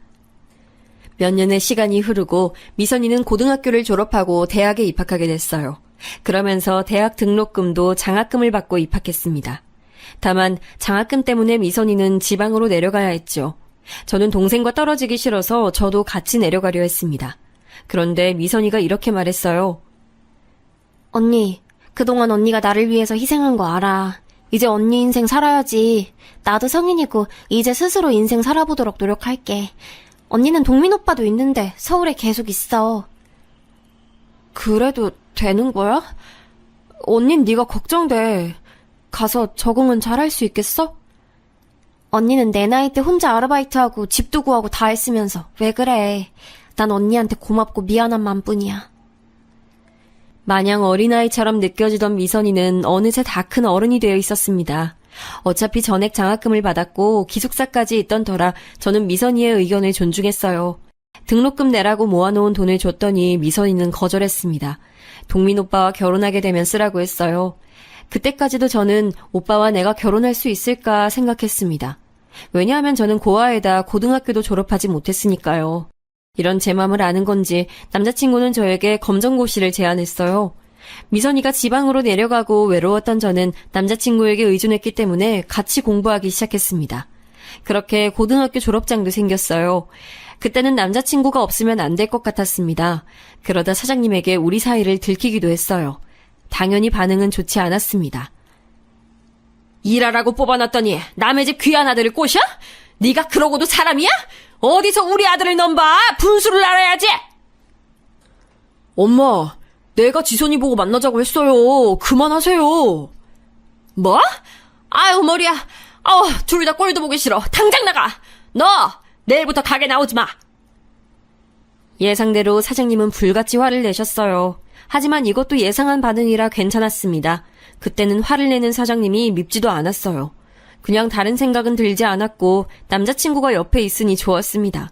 몇 년의 시간이 흐르고 미선이는 고등학교를 졸업하고 대학에 입학하게 됐어요. 그러면서 대학 등록금도 장학금을 받고 입학했습니다. 다만 장학금 때문에 미선이는 지방으로 내려가야 했죠. 저는 동생과 떨어지기 싫어서 저도 같이 내려가려 했습니다. 그런데 미선이가 이렇게 말했어요. 언니, 그동안 언니가 나를 위해서 희생한 거 알아. 이제 언니 인생 살아야지. 나도 성인이고 이제 스스로 인생 살아보도록 노력할게. 언니는 동민 오빠도 있는데 서울에 계속 있어. 그래도 되는 거야? 언닌 네가 걱정돼. 가서 적응은 잘할 수 있겠어? 언니는 내 나이 때 혼자 아르바이트하고 집도 구하고 다 했으면서 왜 그래. 난 언니한테 고맙고 미안한 마음뿐이야. 마냥 어린아이처럼 느껴지던 미선이는 어느새 다 큰 어른이 되어 있었습니다. 어차피 전액 장학금을 받았고 기숙사까지 있던 터라 저는 미선이의 의견을 존중했어요. 등록금 내라고 모아놓은 돈을 줬더니 미선이는 거절했습니다. 동민 오빠와 결혼하게 되면 쓰라고 했어요. 그때까지도 저는 오빠와 내가 결혼할 수 있을까 생각했습니다. 왜냐하면 저는 고아에다 고등학교도 졸업하지 못했으니까요. 이런 제 맘을 아는 건지 남자친구는 저에게 검정고시를 제안했어요. 미선이가 지방으로 내려가고 외로웠던 저는 남자친구에게 의존했기 때문에 같이 공부하기 시작했습니다. 그렇게 고등학교 졸업장도 생겼어요. 그때는 남자친구가 없으면 안 될 것 같았습니다. 그러다 사장님에게 우리 사이를 들키기도 했어요. 당연히 반응은 좋지 않았습니다. 일하라고 뽑아놨더니 남의 집 귀한 아들을 꼬셔? 네가 그러고도 사람이야? 어디서 우리 아들을 넘봐? 분수를 알아야지! 엄마, 내가 지선이 보고 만나자고 했어요. 그만하세요. 뭐? 아유, 머리야. 둘 다 꼴도 보기 싫어. 당장 나가! 너! 내일부터 가게 나오지 마! 예상대로 사장님은 불같이 화를 내셨어요. 하지만 이것도 예상한 반응이라 괜찮았습니다. 그때는 화를 내는 사장님이 밉지도 않았어요. 그냥 다른 생각은 들지 않았고 남자친구가 옆에 있으니 좋았습니다.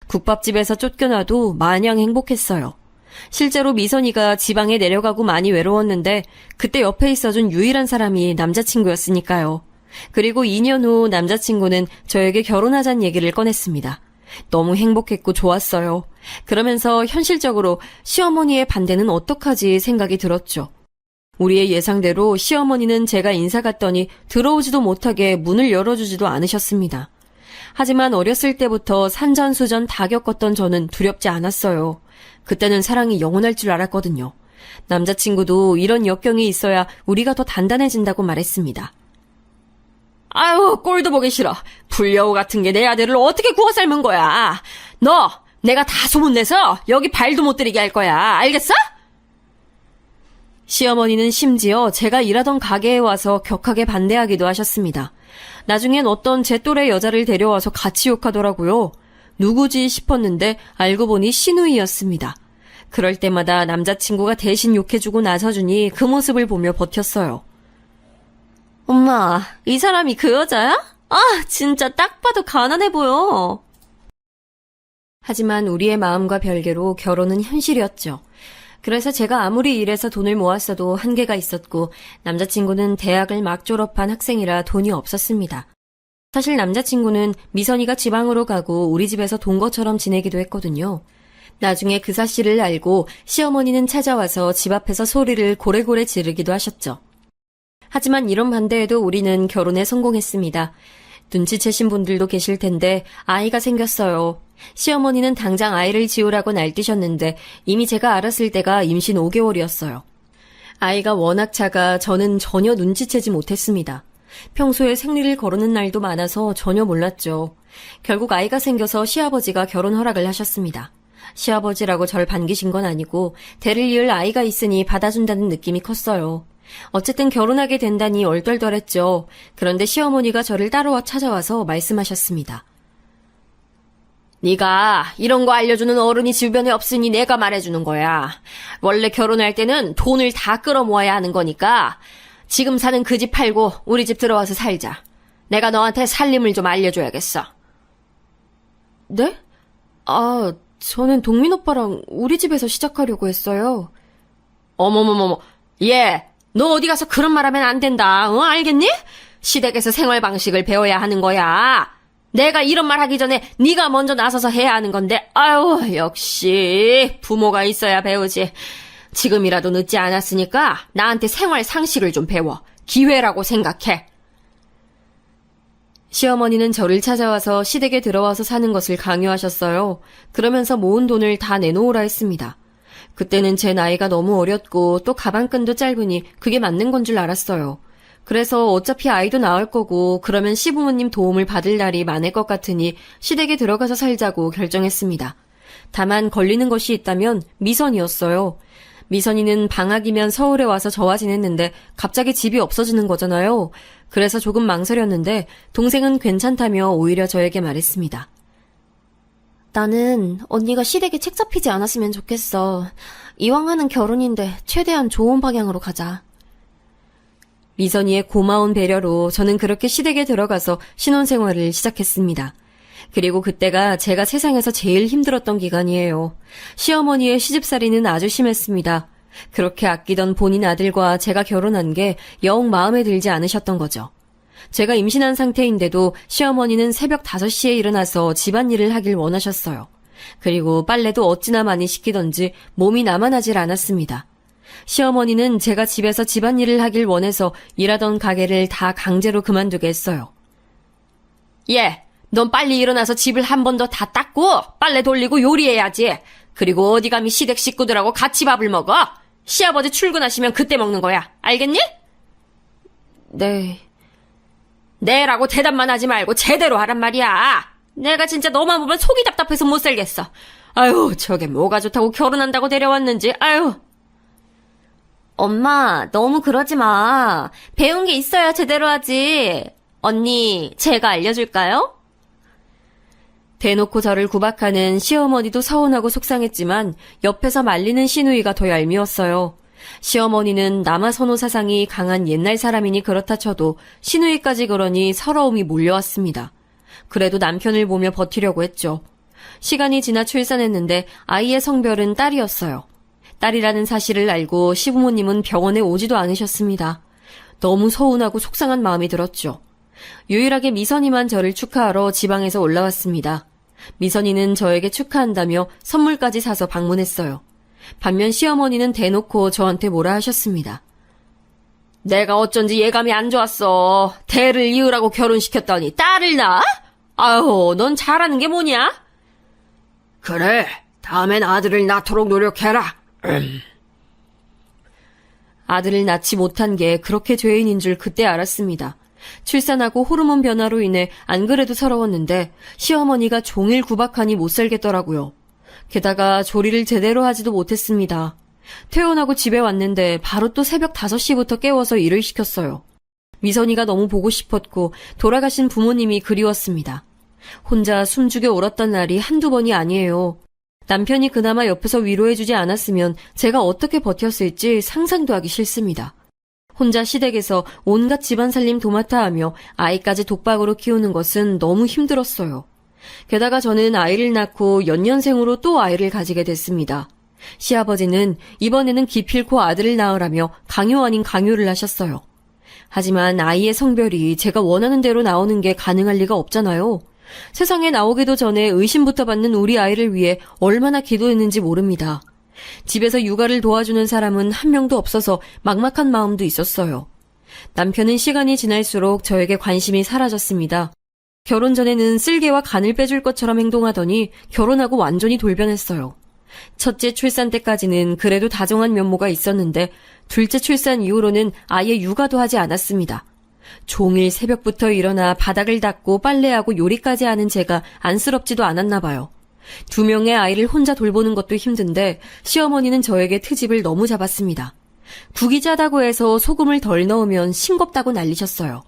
국밥집에서 쫓겨나도 마냥 행복했어요. 실제로 미선이가 지방에 내려가고 많이 외로웠는데 그때 옆에 있어준 유일한 사람이 남자친구였으니까요. 그리고 2년 후 남자친구는 저에게 결혼하자는 얘기를 꺼냈습니다. 너무 행복했고 좋았어요. 그러면서 현실적으로 시어머니의 반대는 어떡하지 생각이 들었죠. 우리의 예상대로 시어머니는 제가 인사 갔더니 들어오지도 못하게 문을 열어주지도 않으셨습니다. 하지만 어렸을 때부터 산전수전 다 겪었던 저는 두렵지 않았어요. 그때는 사랑이 영원할 줄 알았거든요. 남자친구도 이런 역경이 있어야 우리가 더 단단해진다고 말했습니다. 아유, 꼴도 보기 싫어. 불려우 같은 게 내 아들을 어떻게 구워 삶은 거야. 너, 내가 다 소문내서 여기 발도 못 들이게 할 거야. 알겠어? 시어머니는 심지어 제가 일하던 가게에 와서 격하게 반대하기도 하셨습니다. 나중엔 어떤 제 또래 여자를 데려와서 같이 욕하더라고요. 누구지 싶었는데 알고 보니 시누이였습니다. 그럴 때마다 남자친구가 대신 욕해주고 나서주니 그 모습을 보며 버텼어요. 엄마, 이 사람이 그 여자야? 아, 진짜 딱 봐도 가난해 보여. 하지만 우리의 마음과 별개로 결혼은 현실이었죠. 그래서 제가 아무리 일해서 돈을 모았어도 한계가 있었고 남자친구는 대학을 막 졸업한 학생이라 돈이 없었습니다. 사실 남자친구는 미선이가 지방으로 가고 우리 집에서 돈 것처럼 지내기도 했거든요. 나중에 그 사실을 알고 시어머니는 찾아와서 집 앞에서 소리를 고래고래 지르기도 하셨죠. 하지만 이런 반대에도 우리는 결혼에 성공했습니다. 눈치채신 분들도 계실 텐데 아이가 생겼어요. 시어머니는 당장 아이를 지우라고 날뛰셨는데 이미 제가 알았을 때가 임신 5개월이었어요. 아이가 워낙 작아 저는 전혀 눈치채지 못했습니다. 평소에 생리를 거르는 날도 많아서 전혀 몰랐죠. 결국 아이가 생겨서 시아버지가 결혼 허락을 하셨습니다. 시아버지라고 절 반기신 건 아니고 대를 이을 아이가 있으니 받아준다는 느낌이 컸어요. 어쨌든 결혼하게 된다니 얼떨떨했죠. 그런데 시어머니가 저를 따로 찾아와서 말씀하셨습니다. 네가 이런 거 알려주는 어른이 주변에 없으니 내가 말해주는 거야. 원래 결혼할 때는 돈을 다 끌어모아야 하는 거니까 지금 사는 그 집 팔고 우리 집 들어와서 살자. 내가 너한테 살림을 좀 알려줘야겠어. 네? 아, 저는 동민 오빠랑 우리 집에서 시작하려고 했어요. 어머머머머, 너 어디 가서 그런 말 하면 안 된다. 알겠니? 시댁에서 생활 방식을 배워야 하는 거야. 내가 이런 말 하기 전에 네가 먼저 나서서 해야 하는 건데, 아유, 역시 부모가 있어야 배우지. 지금이라도 늦지 않았으니까 나한테 생활 상식을 좀 배워. 기회라고 생각해. 시어머니는 저를 찾아와서 시댁에 들어와서 사는 것을 강요하셨어요. 그러면서 모은 돈을 다 내놓으라 했습니다. 그때는 제 나이가 너무 어렸고 또 가방끈도 짧으니 그게 맞는 건 줄 알았어요. 그래서 어차피 아이도 낳을 거고 그러면 시부모님 도움을 받을 날이 많을 것 같으니 시댁에 들어가서 살자고 결정했습니다. 다만 걸리는 것이 있다면 미선이었어요. 미선이는 방학이면 서울에 와서 저와 지냈는데 갑자기 집이 없어지는 거잖아요. 그래서 조금 망설였는데 동생은 괜찮다며 오히려 저에게 말했습니다. 나는 언니가 시댁에 책 잡히지 않았으면 좋겠어. 이왕 하는 결혼인데 최대한 좋은 방향으로 가자. 미선이의 고마운 배려로 저는 그렇게 시댁에 들어가서 신혼생활을 시작했습니다. 그리고 그때가 제가 세상에서 제일 힘들었던 기간이에요. 시어머니의 시집살이는 아주 심했습니다. 그렇게 아끼던 본인 아들과 제가 결혼한 게 영 마음에 들지 않으셨던 거죠. 제가 임신한 상태인데도 시어머니는 새벽 5시에 일어나서 집안일을 하길 원하셨어요. 그리고 빨래도 어찌나 많이 시키던지 몸이 나만하질 않았습니다. 시어머니는 제가 집에서 집안일을 하길 원해서 일하던 가게를 다 강제로 그만두게 했어요. 넌 빨리 일어나서 집을 한 번 더 다 닦고 빨래 돌리고 요리해야지. 그리고 어디 감히 시댁 식구들하고 같이 밥을 먹어. 시아버지 출근하시면 그때 먹는 거야. 알겠니? 네. 네라고 대답만 하지 말고 제대로 하란 말이야. 내가 진짜 너만 보면 속이 답답해서 못 살겠어. 아유, 저게 뭐가 좋다고 결혼한다고 데려왔는지. 아유. 엄마, 너무 그러지 마. 배운 게 있어야 제대로 하지. 언니, 제가 알려줄까요? 대놓고 저를 구박하는 시어머니도 서운하고 속상했지만 옆에서 말리는 시누이가 더 얄미웠어요. 시어머니는 남아선호 사상이 강한 옛날 사람이니 그렇다 쳐도 시누이까지 그러니 서러움이 몰려왔습니다. 그래도 남편을 보며 버티려고 했죠. 시간이 지나 출산했는데 아이의 성별은 딸이었어요. 딸이라는 사실을 알고 시부모님은 병원에 오지도 않으셨습니다. 너무 서운하고 속상한 마음이 들었죠. 유일하게 미선이만 저를 축하하러 지방에서 올라왔습니다. 미선이는 저에게 축하한다며 선물까지 사서 방문했어요. 반면 시어머니는 대놓고 저한테 뭐라 하셨습니다. 내가 어쩐지 예감이 안 좋았어. 대를 이으라고 결혼시켰더니 딸을 낳아? 아유, 넌 잘하는 게 뭐냐? 그래, 다음엔 아들을 낳도록 노력해라. 아들을 낳지 못한 게 그렇게 죄인인 줄 그때 알았습니다. 출산하고 호르몬 변화로 인해 안 그래도 서러웠는데 시어머니가 종일 구박하니 못 살겠더라고요. 게다가 조리를 제대로 하지도 못했습니다. 퇴원하고 집에 왔는데 바로 또 새벽 5시부터 깨워서 일을 시켰어요. 미선이가 너무 보고 싶었고 돌아가신 부모님이 그리웠습니다. 혼자 숨죽여 울었던 날이 한두 번이 아니에요. 남편이 그나마 옆에서 위로해주지 않았으면 제가 어떻게 버텼을지 상상도 하기 싫습니다. 혼자 시댁에서 온갖 집안살림 도맡아 하며 아이까지 독박으로 키우는 것은 너무 힘들었어요. 게다가 저는 아이를 낳고 연년생으로 또 아이를 가지게 됐습니다. 시아버지는 이번에는 기필코 아들을 낳으라며 강요 아닌 강요를 하셨어요. 하지만 아이의 성별이 제가 원하는 대로 나오는 게 가능할 리가 없잖아요. 세상에 나오기도 전에 의심부터 받는 우리 아이를 위해 얼마나 기도했는지 모릅니다. 집에서 육아를 도와주는 사람은 한 명도 없어서 막막한 마음도 있었어요. 남편은 시간이 지날수록 저에게 관심이 사라졌습니다. 결혼 전에는 쓸개와 간을 빼줄 것처럼 행동하더니 결혼하고 완전히 돌변했어요. 첫째 출산 때까지는 그래도 다정한 면모가 있었는데 둘째 출산 이후로는 아예 육아도 하지 않았습니다. 종일 새벽부터 일어나 바닥을 닦고 빨래하고 요리까지 하는 제가 안쓰럽지도 않았나 봐요. 2명의 아이를 혼자 돌보는 것도 힘든데 시어머니는 저에게 트집을 너무 잡았습니다. 국이 짜다고 해서 소금을 덜 넣으면 싱겁다고 난리셨어요.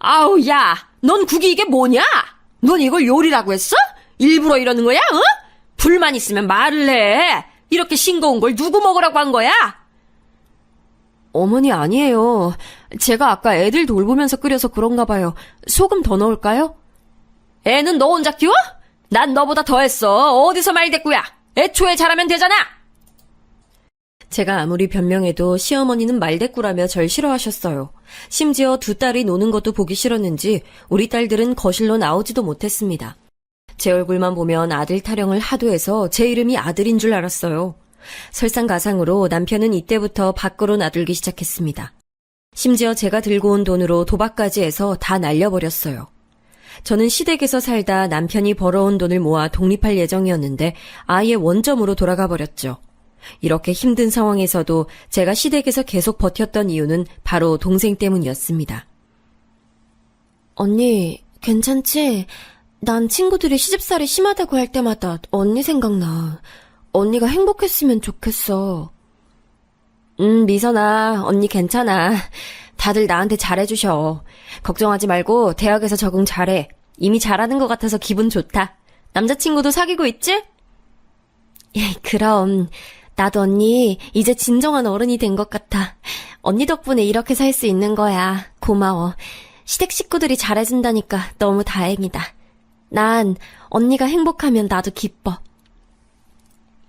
아우, 야! 넌 국이 이게 뭐냐? 넌 이걸 요리라고 했어? 일부러 이러는 거야, 어? 불만 있으면 말을 해. 이렇게 싱거운 걸 누구 먹으라고 한 거야? 어머니, 아니에요. 제가 아까 애들 돌보면서 끓여서 그런가 봐요. 소금 더 넣을까요? 애는 너 혼자 키워? 난 너보다 더 했어. 어디서 말대꾸야? 애초에 잘하면 되잖아. 제가 아무리 변명해도 시어머니는 말대꾸라며 절 싫어하셨어요. 심지어 두 딸이 노는 것도 보기 싫었는지 우리 딸들은 거실로 나오지도 못했습니다. 제 얼굴만 보면 아들 타령을 하도 해서 제 이름이 아들인 줄 알았어요. 설상가상으로 남편은 이때부터 밖으로 나들기 시작했습니다. 심지어 제가 들고 온 돈으로 도박까지 해서 다 날려버렸어요. 저는 시댁에서 살다 남편이 벌어온 돈을 모아 독립할 예정이었는데 아예 원점으로 돌아가 버렸죠. 이렇게 힘든 상황에서도 제가 시댁에서 계속 버텼던 이유는 바로 동생 때문이었습니다. 언니, 괜찮지? 난 친구들이 시집살이 심하다고 할 때마다 언니 생각나. 언니가 행복했으면 좋겠어. 미선아, 언니 괜찮아. 다들 나한테 잘해주셔. 걱정하지 말고 대학에서 적응 잘해. 이미 잘하는 것 같아서 기분 좋다. 남자친구도 사귀고 있지? 예, 그럼. 나도 언니 이제 진정한 어른이 된 것 같아. 언니 덕분에 이렇게 살 수 있는 거야. 고마워. 시댁 식구들이 잘해준다니까 너무 다행이다. 난 언니가 행복하면 나도 기뻐.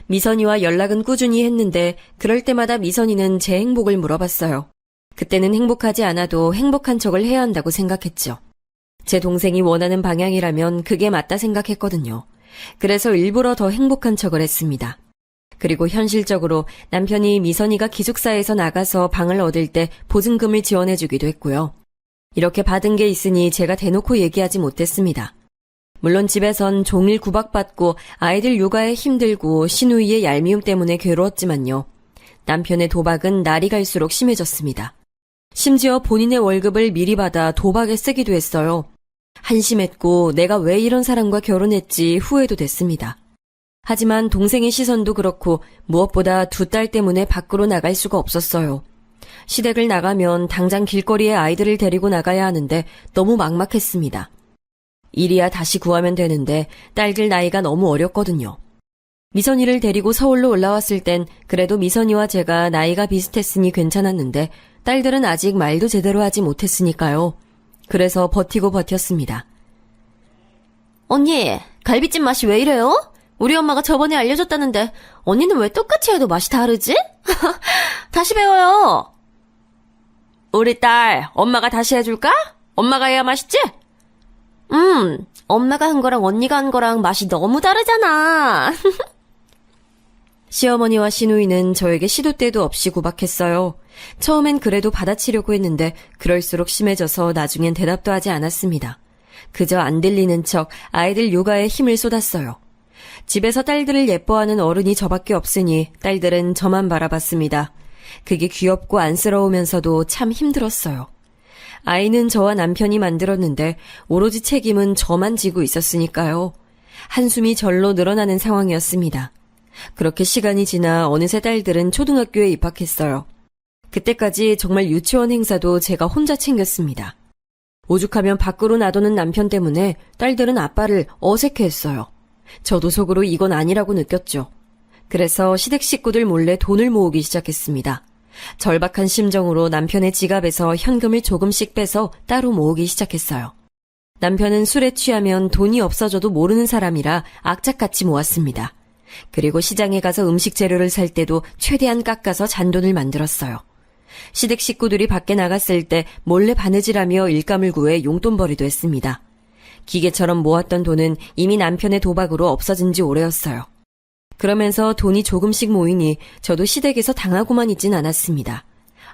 미선이와 연락은 꾸준히 했는데 그럴 때마다 미선이는 제 행복을 물어봤어요. 그때는 행복하지 않아도 행복한 척을 해야 한다고 생각했죠. 제 동생이 원하는 방향이라면 그게 맞다 생각했거든요. 그래서 일부러 더 행복한 척을 했습니다. 그리고 현실적으로 남편이 미선이가 기숙사에서 나가서 방을 얻을 때 보증금을 지원해주기도 했고요. 이렇게 받은 게 있으니 제가 대놓고 얘기하지 못했습니다. 물론 집에선 종일 구박받고 아이들 육아에 힘들고 시누이의 얄미움 때문에 괴로웠지만요. 남편의 도박은 날이 갈수록 심해졌습니다. 심지어 본인의 월급을 미리 받아 도박에 쓰기도 했어요. 한심했고 내가 왜 이런 사람과 결혼했지 후회도 됐습니다. 하지만 동생의 시선도 그렇고 무엇보다 두 딸 때문에 밖으로 나갈 수가 없었어요. 시댁을 나가면 당장 길거리에 아이들을 데리고 나가야 하는데 너무 막막했습니다. 일이야 다시 구하면 되는데 딸들 나이가 너무 어렸거든요. 미선이를 데리고 서울로 올라왔을 땐 그래도 미선이와 제가 나이가 비슷했으니 괜찮았는데 딸들은 아직 말도 제대로 하지 못했으니까요. 그래서 버티고 버텼습니다. 언니, 갈비찜 맛이 왜 이래요? 우리 엄마가 저번에 알려줬다는데 언니는 왜 똑같이 해도 맛이 다르지? 다시 배워요. 우리 딸, 엄마가 다시 해줄까? 엄마가 해야 맛있지? 엄마가 한 거랑 언니가 한 거랑 맛이 너무 다르잖아. 시어머니와 시누이는 저에게 시도 때도 없이 구박했어요. 처음엔 그래도 받아치려고 했는데 그럴수록 심해져서 나중엔 대답도 하지 않았습니다. 그저 안 들리는 척 아이들 육아에 힘을 쏟았어요. 집에서 딸들을 예뻐하는 어른이 저밖에 없으니 딸들은 저만 바라봤습니다. 그게 귀엽고 안쓰러우면서도 참 힘들었어요. 아이는 저와 남편이 만들었는데 오로지 책임은 저만 지고 있었으니까요. 한숨이 절로 늘어나는 상황이었습니다. 그렇게 시간이 지나 어느새 딸들은 초등학교에 입학했어요. 그때까지 정말 유치원 행사도 제가 혼자 챙겼습니다. 오죽하면 밖으로 놔두는 남편 때문에 딸들은 아빠를 어색해했어요. 저도 속으로 이건 아니라고 느꼈죠. 그래서 시댁 식구들 몰래 돈을 모으기 시작했습니다. 절박한 심정으로 남편의 지갑에서 현금을 조금씩 빼서 따로 모으기 시작했어요. 남편은 술에 취하면 돈이 없어져도 모르는 사람이라 악착같이 모았습니다. 그리고 시장에 가서 음식 재료를 살 때도 최대한 깎아서 잔돈을 만들었어요. 시댁 식구들이 밖에 나갔을 때 몰래 바느질하며 일감을 구해 용돈벌이도 했습니다. 기계처럼 모았던 돈은 이미 남편의 도박으로 없어진 지 오래였어요. 그러면서 돈이 조금씩 모이니 저도 시댁에서 당하고만 있진 않았습니다.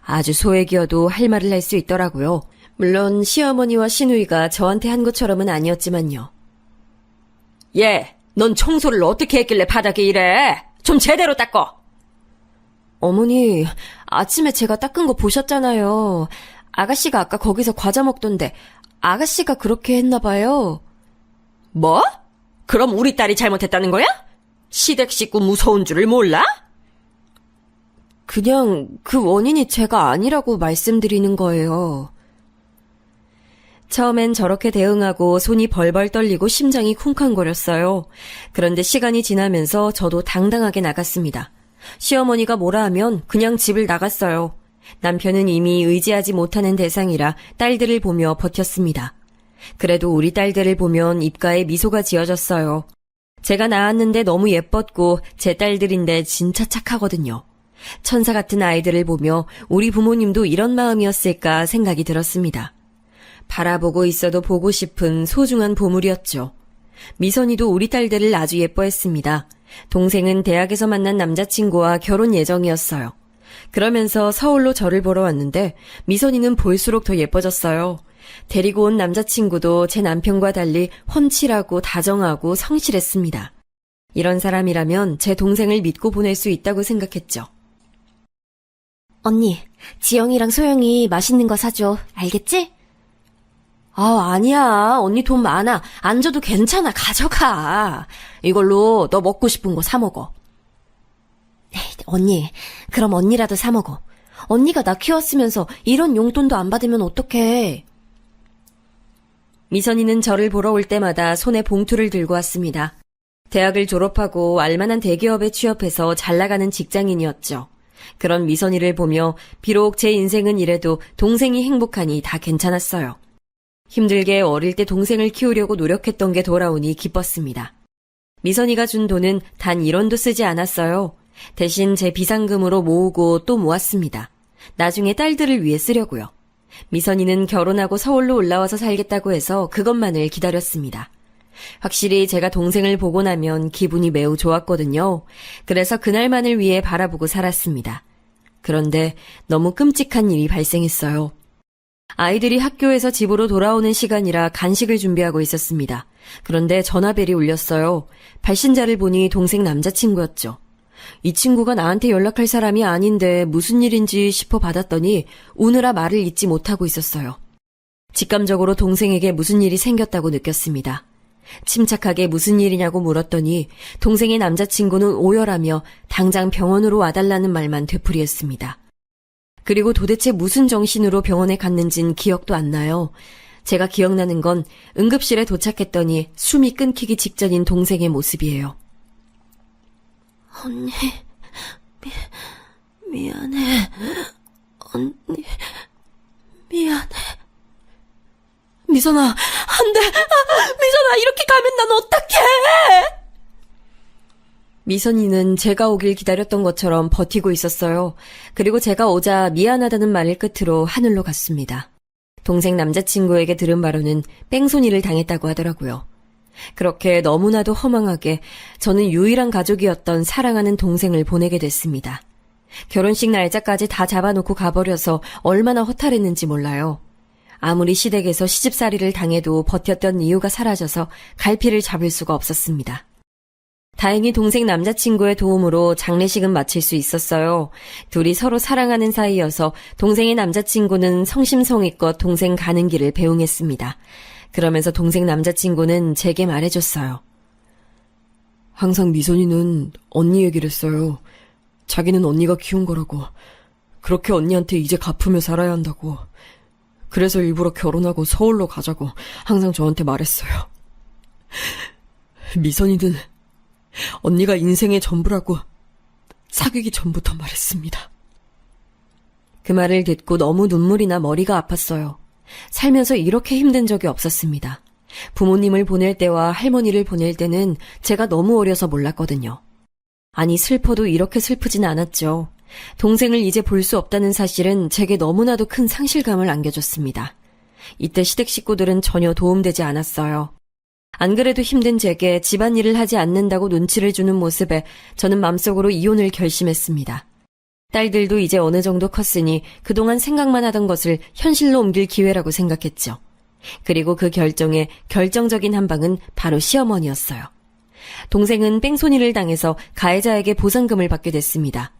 아주 소액이어도 할 말을 할 수 있더라고요. 물론 시어머니와 시누이가 저한테 한 것처럼은 아니었지만요. 얘, 넌 청소를 어떻게 했길래 바닥에 이래? 좀 제대로 닦어! 어머니, 아침에 제가 닦은 거 보셨잖아요. 아가씨가 아까 거기서 과자 먹던데 아가씨가 그렇게 했나 봐요. 뭐? 그럼 우리 딸이 잘못했다는 거야? 시댁 식구 무서운 줄을 몰라? 그냥 그 원인이 제가 아니라고 말씀드리는 거예요. 처음엔 저렇게 대응하고 손이 벌벌 떨리고 심장이 쿵쾅거렸어요. 그런데 시간이 지나면서 저도 당당하게 나갔습니다. 시어머니가 뭐라 하면 그냥 집을 나갔어요. 남편은 이미 의지하지 못하는 대상이라 딸들을 보며 버텼습니다. 그래도 우리 딸들을 보면 입가에 미소가 지어졌어요. 제가 낳았는데 너무 예뻤고 제 딸들인데 진짜 착하거든요. 천사 같은 아이들을 보며 우리 부모님도 이런 마음이었을까 생각이 들었습니다. 바라보고 있어도 보고 싶은 소중한 보물이었죠. 미선이도 우리 딸들을 아주 예뻐했습니다. 동생은 대학에서 만난 남자친구와 결혼 예정이었어요. 그러면서 서울로 저를 보러 왔는데 미선이는 볼수록 더 예뻐졌어요. 데리고 온 남자친구도 제 남편과 달리 훤칠하고 다정하고 성실했습니다. 이런 사람이라면 제 동생을 믿고 보낼 수 있다고 생각했죠. 언니, 지영이랑 소영이 맛있는 거 사줘. 알겠지? 아니야. 언니 돈 많아. 안 줘도 괜찮아. 가져가. 이걸로 너 먹고 싶은 거 사 먹어. 언니, 그럼 언니라도 사 먹어. 언니가 나 키웠으면서 이런 용돈도 안 받으면 어떡해. 미선이는 저를 보러 올 때마다 손에 봉투를 들고 왔습니다. 대학을 졸업하고 알만한 대기업에 취업해서 잘 나가는 직장인이었죠. 그런 미선이를 보며 비록 제 인생은 이래도 동생이 행복하니 다 괜찮았어요. 힘들게 어릴 때 동생을 키우려고 노력했던 게 돌아오니 기뻤습니다. 미선이가 준 돈은 단 1원도 쓰지 않았어요. 대신 제 비상금으로 모으고 또 모았습니다. 나중에 딸들을 위해 쓰려고요. 미선이는 결혼하고 서울로 올라와서 살겠다고 해서 그것만을 기다렸습니다. 확실히 제가 동생을 보고 나면 기분이 매우 좋았거든요. 그래서 그날만을 위해 바라보고 살았습니다. 그런데 너무 끔찍한 일이 발생했어요. 아이들이 학교에서 집으로 돌아오는 시간이라 간식을 준비하고 있었습니다. 그런데 전화벨이 울렸어요. 발신자를 보니 동생 남자친구였죠. 이 친구가 나한테 연락할 사람이 아닌데 무슨 일인지 싶어 받았더니 우느라 말을 잇지 못하고 있었어요. 직감적으로 동생에게 무슨 일이 생겼다고 느꼈습니다. 침착하게 무슨 일이냐고 물었더니 동생의 남자친구는 오열하며 당장 병원으로 와달라는 말만 되풀이했습니다. 그리고 도대체 무슨 정신으로 병원에 갔는진 기억도 안 나요. 제가 기억나는 건 응급실에 도착했더니 숨이 끊기기 직전인 동생의 모습이에요. 언니, 미안해. 언니, 미안해. 미선아, 안 돼! 미선아, 이렇게 가면 난 어떡해! 미선이는 제가 오길 기다렸던 것처럼 버티고 있었어요. 그리고 제가 오자 미안하다는 말을 끝으로 하늘로 갔습니다. 동생 남자친구에게 들은 바로는 뺑소니를 당했다고 하더라고요. 그렇게 너무나도 허망하게 저는 유일한 가족이었던 사랑하는 동생을 보내게 됐습니다. 결혼식 날짜까지 다 잡아놓고 가버려서 얼마나 허탈했는지 몰라요. 아무리 시댁에서 시집살이를 당해도 버텼던 이유가 사라져서 갈피를 잡을 수가 없었습니다. 다행히 동생 남자친구의 도움으로 장례식은 마칠 수 있었어요. 둘이 서로 사랑하는 사이여서 동생의 남자친구는 성심성의껏 동생 가는 길을 배웅했습니다. 그러면서 동생 남자친구는 제게 말해줬어요. 항상 미선이는 언니 얘기를 했어요. 자기는 언니가 키운 거라고. 그렇게 언니한테 이제 갚으며 살아야 한다고. 그래서 일부러 결혼하고 서울로 가자고 항상 저한테 말했어요. 미선이는 언니가 인생의 전부라고 사귀기 전부터 말했습니다. 그 말을 듣고 너무 눈물이 나 머리가 아팠어요. 살면서 이렇게 힘든 적이 없었습니다. 부모님을 보낼 때와 할머니를 보낼 때는 제가 너무 어려서 몰랐거든요. 아니, 슬퍼도 이렇게 슬프진 않았죠. 동생을 이제 볼 수 없다는 사실은 제게 너무나도 큰 상실감을 안겨줬습니다. 이때 시댁 식구들은 전혀 도움되지 않았어요. 안 그래도 힘든 제게 집안일을 하지 않는다고 눈치를 주는 모습에 저는 맘속으로 이혼을 결심했습니다. 딸들도 이제 어느 정도 컸으니 그동안 생각만 하던 것을 현실로 옮길 기회라고 생각했죠. 그리고 그 결정의 결정적인 한 방은 바로 시어머니였어요. 동생은 뺑소니를 당해서 가해자에게 보상금을 받게 됐습니다.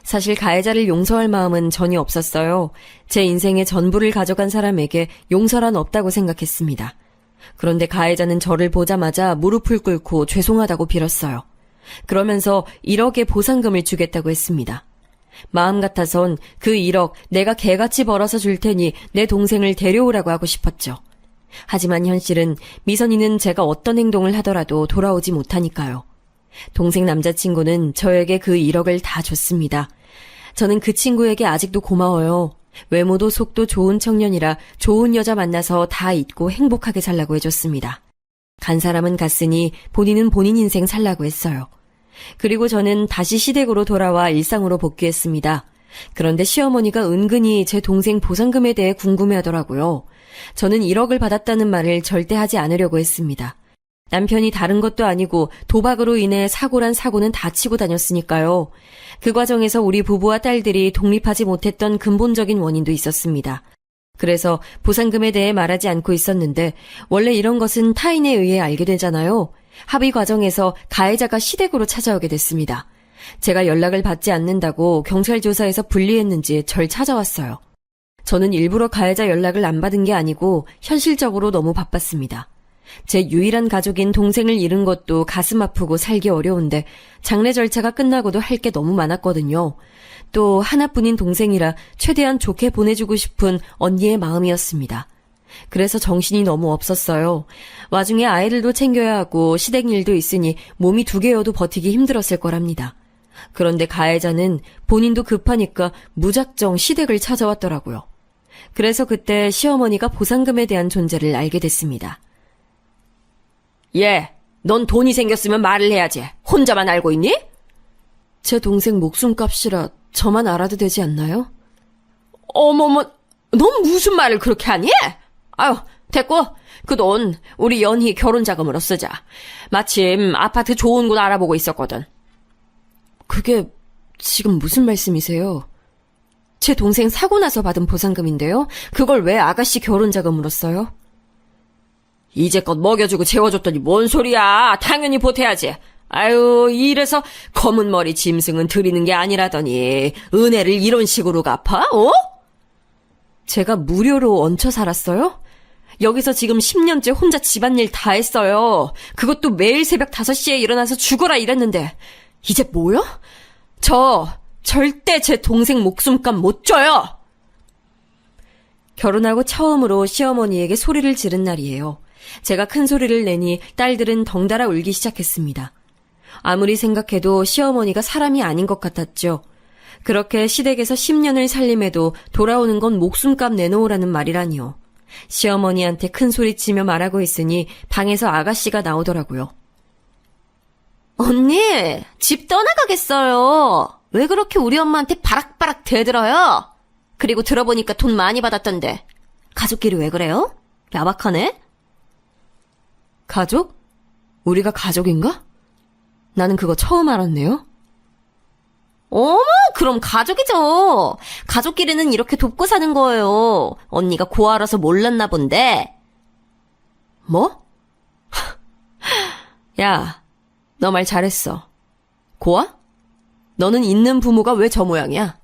사실 가해자를 용서할 마음은 전혀 없었어요. 제 인생의 전부를 가져간 사람에게 용서란 없다고 생각했습니다. 그런데 가해자는 저를 보자마자 무릎을 꿇고 죄송하다고 빌었어요. 그러면서 1억의 보상금을 주겠다고 했습니다. 마음 같아선 그 1억 내가 개같이 벌어서 줄 테니 내 동생을 데려오라고 하고 싶었죠. 하지만 현실은 미선이는 제가 어떤 행동을 하더라도 돌아오지 못하니까요. 동생 남자친구는 저에게 그 1억을 다 줬습니다. 저는 그 친구에게 아직도 고마워요. 외모도 속도 좋은 청년이라 좋은 여자 만나서 다 잊고 행복하게 살라고 해줬습니다. 간 사람은 갔으니 본인은 본인 인생 살라고 했어요. 그리고 저는 다시 시댁으로 돌아와 일상으로 복귀했습니다. 그런데 시어머니가 은근히 제 동생 보상금에 대해 궁금해하더라고요. 저는 1억을 받았다는 말을 절대 하지 않으려고 했습니다. 남편이 다른 것도 아니고 도박으로 인해 사고란 사고는 다 치고 다녔으니까요. 그 과정에서 우리 부부와 딸들이 독립하지 못했던 근본적인 원인도 있었습니다. 그래서 보상금에 대해 말하지 않고 있었는데 원래 이런 것은 타인에 의해 알게 되잖아요. 합의 과정에서 가해자가 시댁으로 찾아오게 됐습니다. 제가 연락을 받지 않는다고 경찰 조사에서 불리했는지 절 찾아왔어요. 저는 일부러 가해자 연락을 안 받은 게 아니고 현실적으로 너무 바빴습니다. 제 유일한 가족인 동생을 잃은 것도 가슴 아프고 살기 어려운데 장례 절차가 끝나고도 할 게 너무 많았거든요. 또 하나뿐인 동생이라 최대한 좋게 보내주고 싶은 언니의 마음이었습니다. 그래서 정신이 너무 없었어요. 와중에 아이들도 챙겨야 하고 시댁 일도 있으니 몸이 2개여도 버티기 힘들었을 거랍니다. 그런데 가해자는 본인도 급하니까 무작정 시댁을 찾아왔더라고요. 그래서 그때 시어머니가 보상금에 대한 존재를 알게 됐습니다. 예, 넌 돈이 생겼으면 말을 해야지. 혼자만 알고 있니? 제 동생 목숨값이라 저만 알아도 되지 않나요? 어머머, 넌 무슨 말을 그렇게 하니? 아유, 됐고 그 돈 우리 연희 결혼 자금으로 쓰자. 마침 아파트 좋은 곳 알아보고 있었거든. 그게 지금 무슨 말씀이세요? 제 동생 사고 나서 받은 보상금인데요. 그걸 왜 아가씨 결혼 자금으로 써요? 이제껏 먹여주고 재워줬더니 뭔 소리야. 당연히 보태야지. 아유, 이래서 검은 머리 짐승은 드리는 게 아니라더니 은혜를 이런 식으로 갚아? 어? 제가 무료로 얹혀 살았어요? 여기서 지금 10년째 혼자 집안일 다 했어요. 그것도 매일 새벽 5시에 일어나서 죽어라 이랬는데 이제 뭐요? 저 절대 제 동생 목숨값 못 줘요. 결혼하고 처음으로 시어머니에게 소리를 지른 날이에요. 제가 큰 소리를 내니 딸들은 덩달아 울기 시작했습니다. 아무리 생각해도 시어머니가 사람이 아닌 것 같았죠. 그렇게 시댁에서 10년을 살림해도 돌아오는 건 목숨값 내놓으라는 말이라니요. 시어머니한테 큰 소리치며 말하고 있으니 방에서 아가씨가 나오더라고요. 언니, 집 떠나가겠어요. 왜 그렇게 우리 엄마한테 바락바락 대들어요? 그리고 들어보니까 돈 많이 받았던데. 가족끼리 왜 그래요? 야박하네? 가족? 우리가 가족인가? 나는 그거 처음 알았네요. 어머, 그럼 가족이죠. 가족끼리는 이렇게 돕고 사는 거예요. 언니가 고아라서 몰랐나 본데. 뭐? 야, 너 말 잘했어. 고아? 너는 있는 부모가 왜 저 모양이야?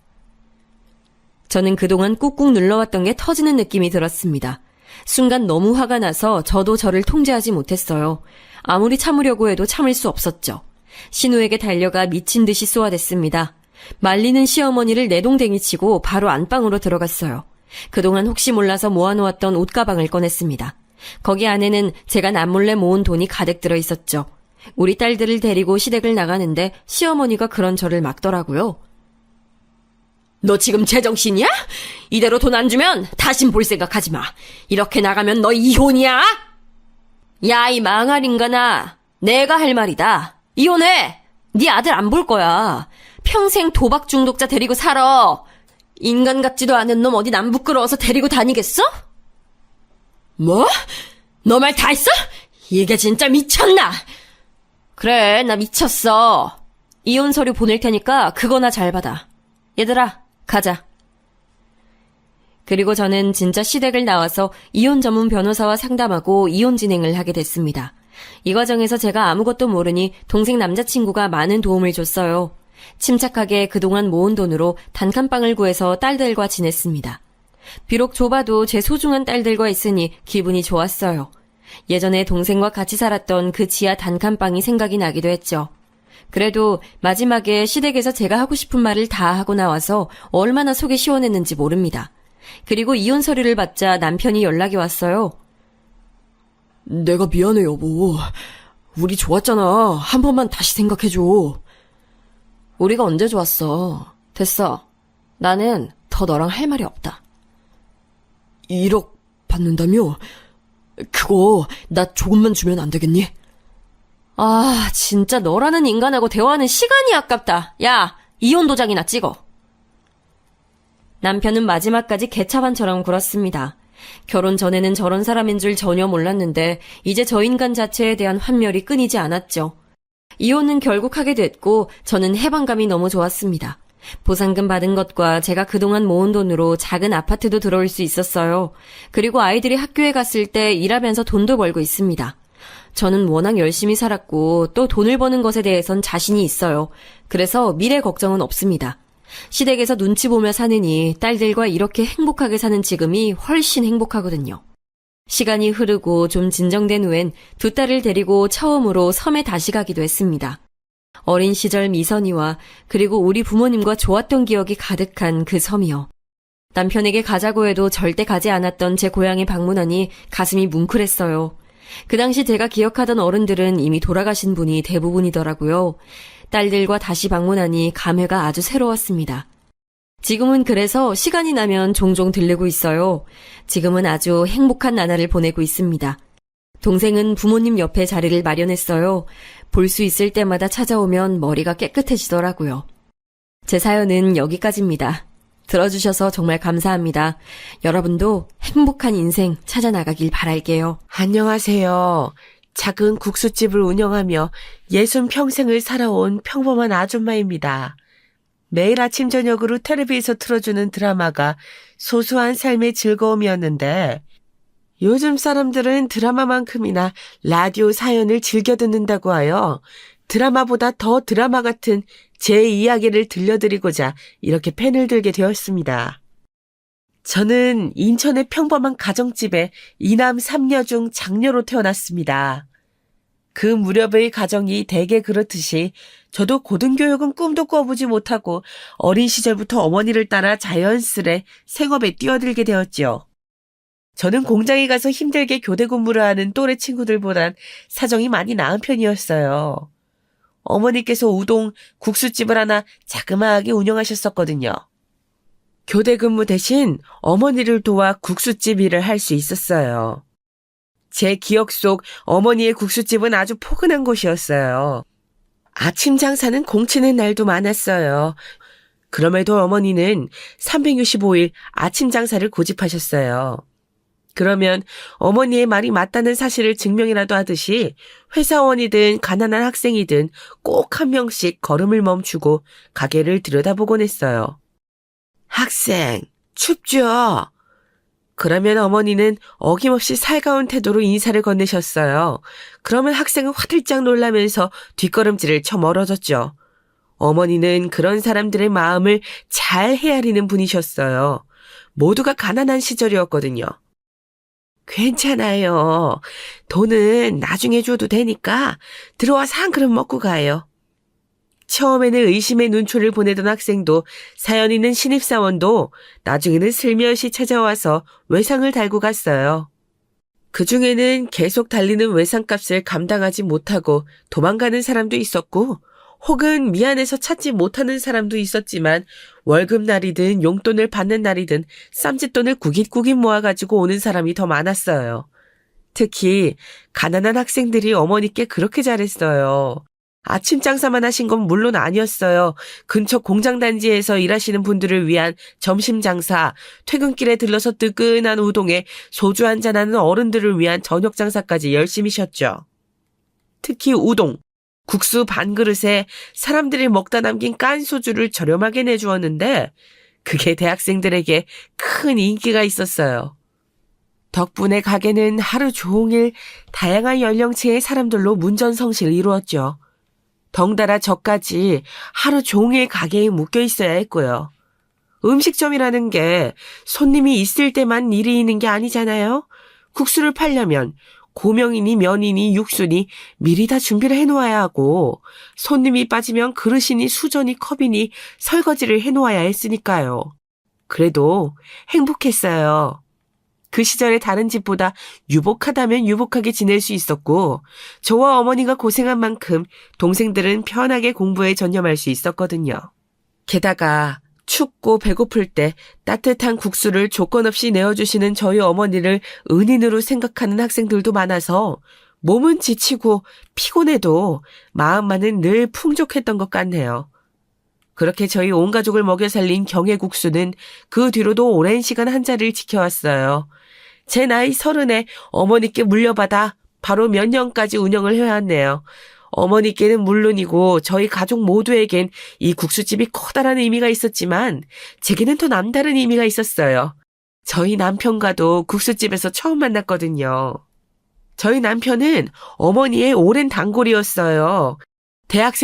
저는 그동안 꾹꾹 눌러왔던 게 터지는 느낌이 들었습니다. 순간 너무 화가 나서 저도 저를 통제하지 못했어요. 아무리 참으려고 해도 참을 수 없었죠. 신우에게 달려가 미친 듯이 쏘아댔습니다. 말리는 시어머니를 내동댕이 치고 바로 안방으로 들어갔어요. 그동안 혹시 몰라서 모아놓았던 옷가방을 꺼냈습니다. 거기 안에는 제가 남몰래 모은 돈이 가득 들어 있었죠. 우리 딸들을 데리고 시댁을 나가는데 시어머니가 그런 저를 막더라고요. 너 지금 제정신이야? 이대로 돈 안 주면 다신 볼 생각하지 마. 이렇게 나가면 너 이혼이야? 야, 이 망할 인간아. 내가 할 말이다. 이혼해. 네 아들 안 볼 거야. 평생 도박 중독자 데리고 살아. 인간 같지도 않은 놈 어디 남 부끄러워서 데리고 다니겠어? 뭐? 너 말 다 했어? 이게 진짜 미쳤나? 그래, 나 미쳤어. 이혼 서류 보낼 테니까 그거나 잘 받아. 얘들아, 가자. 그리고 저는 진짜 시댁을 나와서 이혼 전문 변호사와 상담하고 이혼 진행을 하게 됐습니다. 이 과정에서 제가 아무것도 모르니 동생 남자친구가 많은 도움을 줬어요. 침착하게 그동안 모은 돈으로 단칸방을 구해서 딸들과 지냈습니다. 비록 좁아도 제 소중한 딸들과 있으니 기분이 좋았어요. 예전에 동생과 같이 살았던 그 지하 단칸방이 생각이 나기도 했죠. 그래도 마지막에 시댁에서 제가 하고 싶은 말을 다 하고 나와서 얼마나 속이 시원했는지 모릅니다. 그리고 이혼 서류를 받자 남편이 연락이 왔어요. 내가 미안해, 여보. 우리 좋았잖아. 한 번만 다시 생각해줘. 우리가 언제 좋았어. 됐어. 나는 더 너랑 할 말이 없다. 1억 받는다며? 그거 나 조금만 주면 안 되겠니? 아, 진짜 너라는 인간하고 대화하는 시간이 아깝다. 야, 이혼 도장이나 찍어. 남편은 마지막까지 개차반처럼 굴었습니다. 결혼 전에는 저런 사람인 줄 전혀 몰랐는데 이제 저 인간 자체에 대한 환멸이 끊이지 않았죠. 이혼은 결국 하게 됐고 저는 해방감이 너무 좋았습니다. 보상금 받은 것과 제가 그동안 모은 돈으로 작은 아파트도 들어올 수 있었어요. 그리고 아이들이 학교에 갔을 때 일하면서 돈도 벌고 있습니다. 저는 워낙 열심히 살았고 또 돈을 버는 것에 대해선 자신이 있어요. 그래서 미래 걱정은 없습니다. 시댁에서 눈치 보며 사느니 딸들과 이렇게 행복하게 사는 지금이 훨씬 행복하거든요. 시간이 흐르고 좀 진정된 후엔 두 딸을 데리고 처음으로 섬에 다시 가기도 했습니다. 어린 시절 미선이와 그리고 우리 부모님과 좋았던 기억이 가득한 그 섬이요. 남편에게 가자고 해도 절대 가지 않았던 제 고향에 방문하니 가슴이 뭉클했어요. 그 당시 제가 기억하던 어른들은 이미 돌아가신 분이 대부분이더라고요. 딸들과 다시 방문하니 감회가 아주 새로웠습니다. 지금은 그래서 시간이 나면 종종 들르고 있어요. 지금은 아주 행복한 나날을 보내고 있습니다. 동생은 부모님 옆에 자리를 마련했어요. 볼 수 있을 때마다 찾아오면 머리가 깨끗해지더라고요. 제 사연은 여기까지입니다. 들어주셔서 정말 감사합니다. 여러분도 행복한 인생 찾아나가길 바랄게요. 안녕하세요. 작은 국수집을 운영하며 60평생을 살아온 평범한 아줌마입니다. 매일 아침 저녁으로 텔레비에서 틀어주는 드라마가 소소한 삶의 즐거움이었는데 요즘 사람들은 드라마만큼이나 라디오 사연을 즐겨 듣는다고 하여 드라마보다 더 드라마 같은 제 이야기를 들려드리고자 이렇게 펜을 들게 되었습니다. 저는 인천의 평범한 가정집에 이남 3녀 중 장녀로 태어났습니다. 그 무렵의 가정이 대개 그렇듯이 저도 고등교육은 꿈도 꿔보지 못하고 어린 시절부터 어머니를 따라 자연스레 생업에 뛰어들게 되었지요. 저는 공장에 가서 힘들게 교대 근무를 하는 또래 친구들보단 사정이 많이 나은 편이었어요. 어머니께서 우동, 국수집을 하나 자그마하게 운영하셨었거든요. 교대 근무 대신 어머니를 도와 국수집 일을 할 수 있었어요. 제 기억 속 어머니의 국수집은 아주 포근한 곳이었어요. 아침 장사는 공치는 날도 많았어요. 그럼에도 어머니는 365일 아침 장사를 고집하셨어요. 그러면 어머니의 말이 맞다는 사실을 증명이라도 하듯이 회사원이든 가난한 학생이든 꼭 한 명씩 걸음을 멈추고 가게를 들여다보곤 했어요. 학생, 춥죠? 그러면 어머니는 어김없이 살가운 태도로 인사를 건네셨어요. 그러면 학생은 화들짝 놀라면서 뒷걸음질을 쳐 멀어졌죠. 어머니는 그런 사람들의 마음을 잘 헤아리는 분이셨어요. 모두가 가난한 시절이었거든요. 괜찮아요. 돈은 나중에 줘도 되니까 들어와서 한 그릇 먹고 가요. 처음에는 의심의 눈초리를 보내던 학생도 사연 있는 신입사원도 나중에는 슬며시 찾아와서 외상을 달고 갔어요. 그중에는 계속 달리는 외상값을 감당하지 못하고 도망가는 사람도 있었고 혹은 미안해서 찾지 못하는 사람도 있었지만 월급날이든 용돈을 받는 날이든 쌈짓돈을 구깃구깃 모아가지고 오는 사람이 더 많았어요. 특히 가난한 학생들이 어머니께 그렇게 잘했어요. 아침 장사만 하신 건 물론 아니었어요. 근처 공장 단지에서 일하시는 분들을 위한 점심 장사, 퇴근길에 들러서 뜨끈한 우동에 소주 한잔하는 어른들을 위한 저녁 장사까지 열심히 쉬었죠. 특히 우동, 국수 반 그릇에 사람들이 먹다 남긴 깐 소주를 저렴하게 내주었는데 그게 대학생들에게 큰 인기가 있었어요. 덕분에 가게는 하루 종일 다양한 연령층의 사람들로 문전성시를 이루었죠. 덩달아 저까지 하루 종일 가게에 묶여 있어야 했고요. 음식점이라는 게 손님이 있을 때만 일이 있는 게 아니잖아요. 국수를 팔려면 고명이니 면이니 육수니 미리 다 준비를 해놓아야 하고 손님이 빠지면 그릇이니 수저니 컵이니 설거지를 해놓아야 했으니까요. 그래도 행복했어요. 그 시절에 다른 집보다 유복하다면 유복하게 지낼 수 있었고 저와 어머니가 고생한 만큼 동생들은 편하게 공부에 전념할 수 있었거든요. 게다가 춥고 배고플 때 따뜻한 국수를 조건 없이 내어주시는 저희 어머니를 은인으로 생각하는 학생들도 많아서 몸은 지치고 피곤해도 마음만은 늘 풍족했던 것 같네요. 그렇게 저희 온 가족을 먹여 살린 경혜국수는 그 뒤로도 오랜 시간 한 자리를 지켜왔어요. 제 나이 30에 어머니께 물려받아 바로 몇 년까지 운영을 해왔네요. 어머니께는 물론이고 저희 가족 모두에겐 이 국수집이 커다란 의미가 있었지만 제게는 더 남다른 의미가 있었어요. 저희 남편과도 국수집에서 처음 만났거든요. 저희 남편은 어머니의 오랜 단골이었어요. 대학생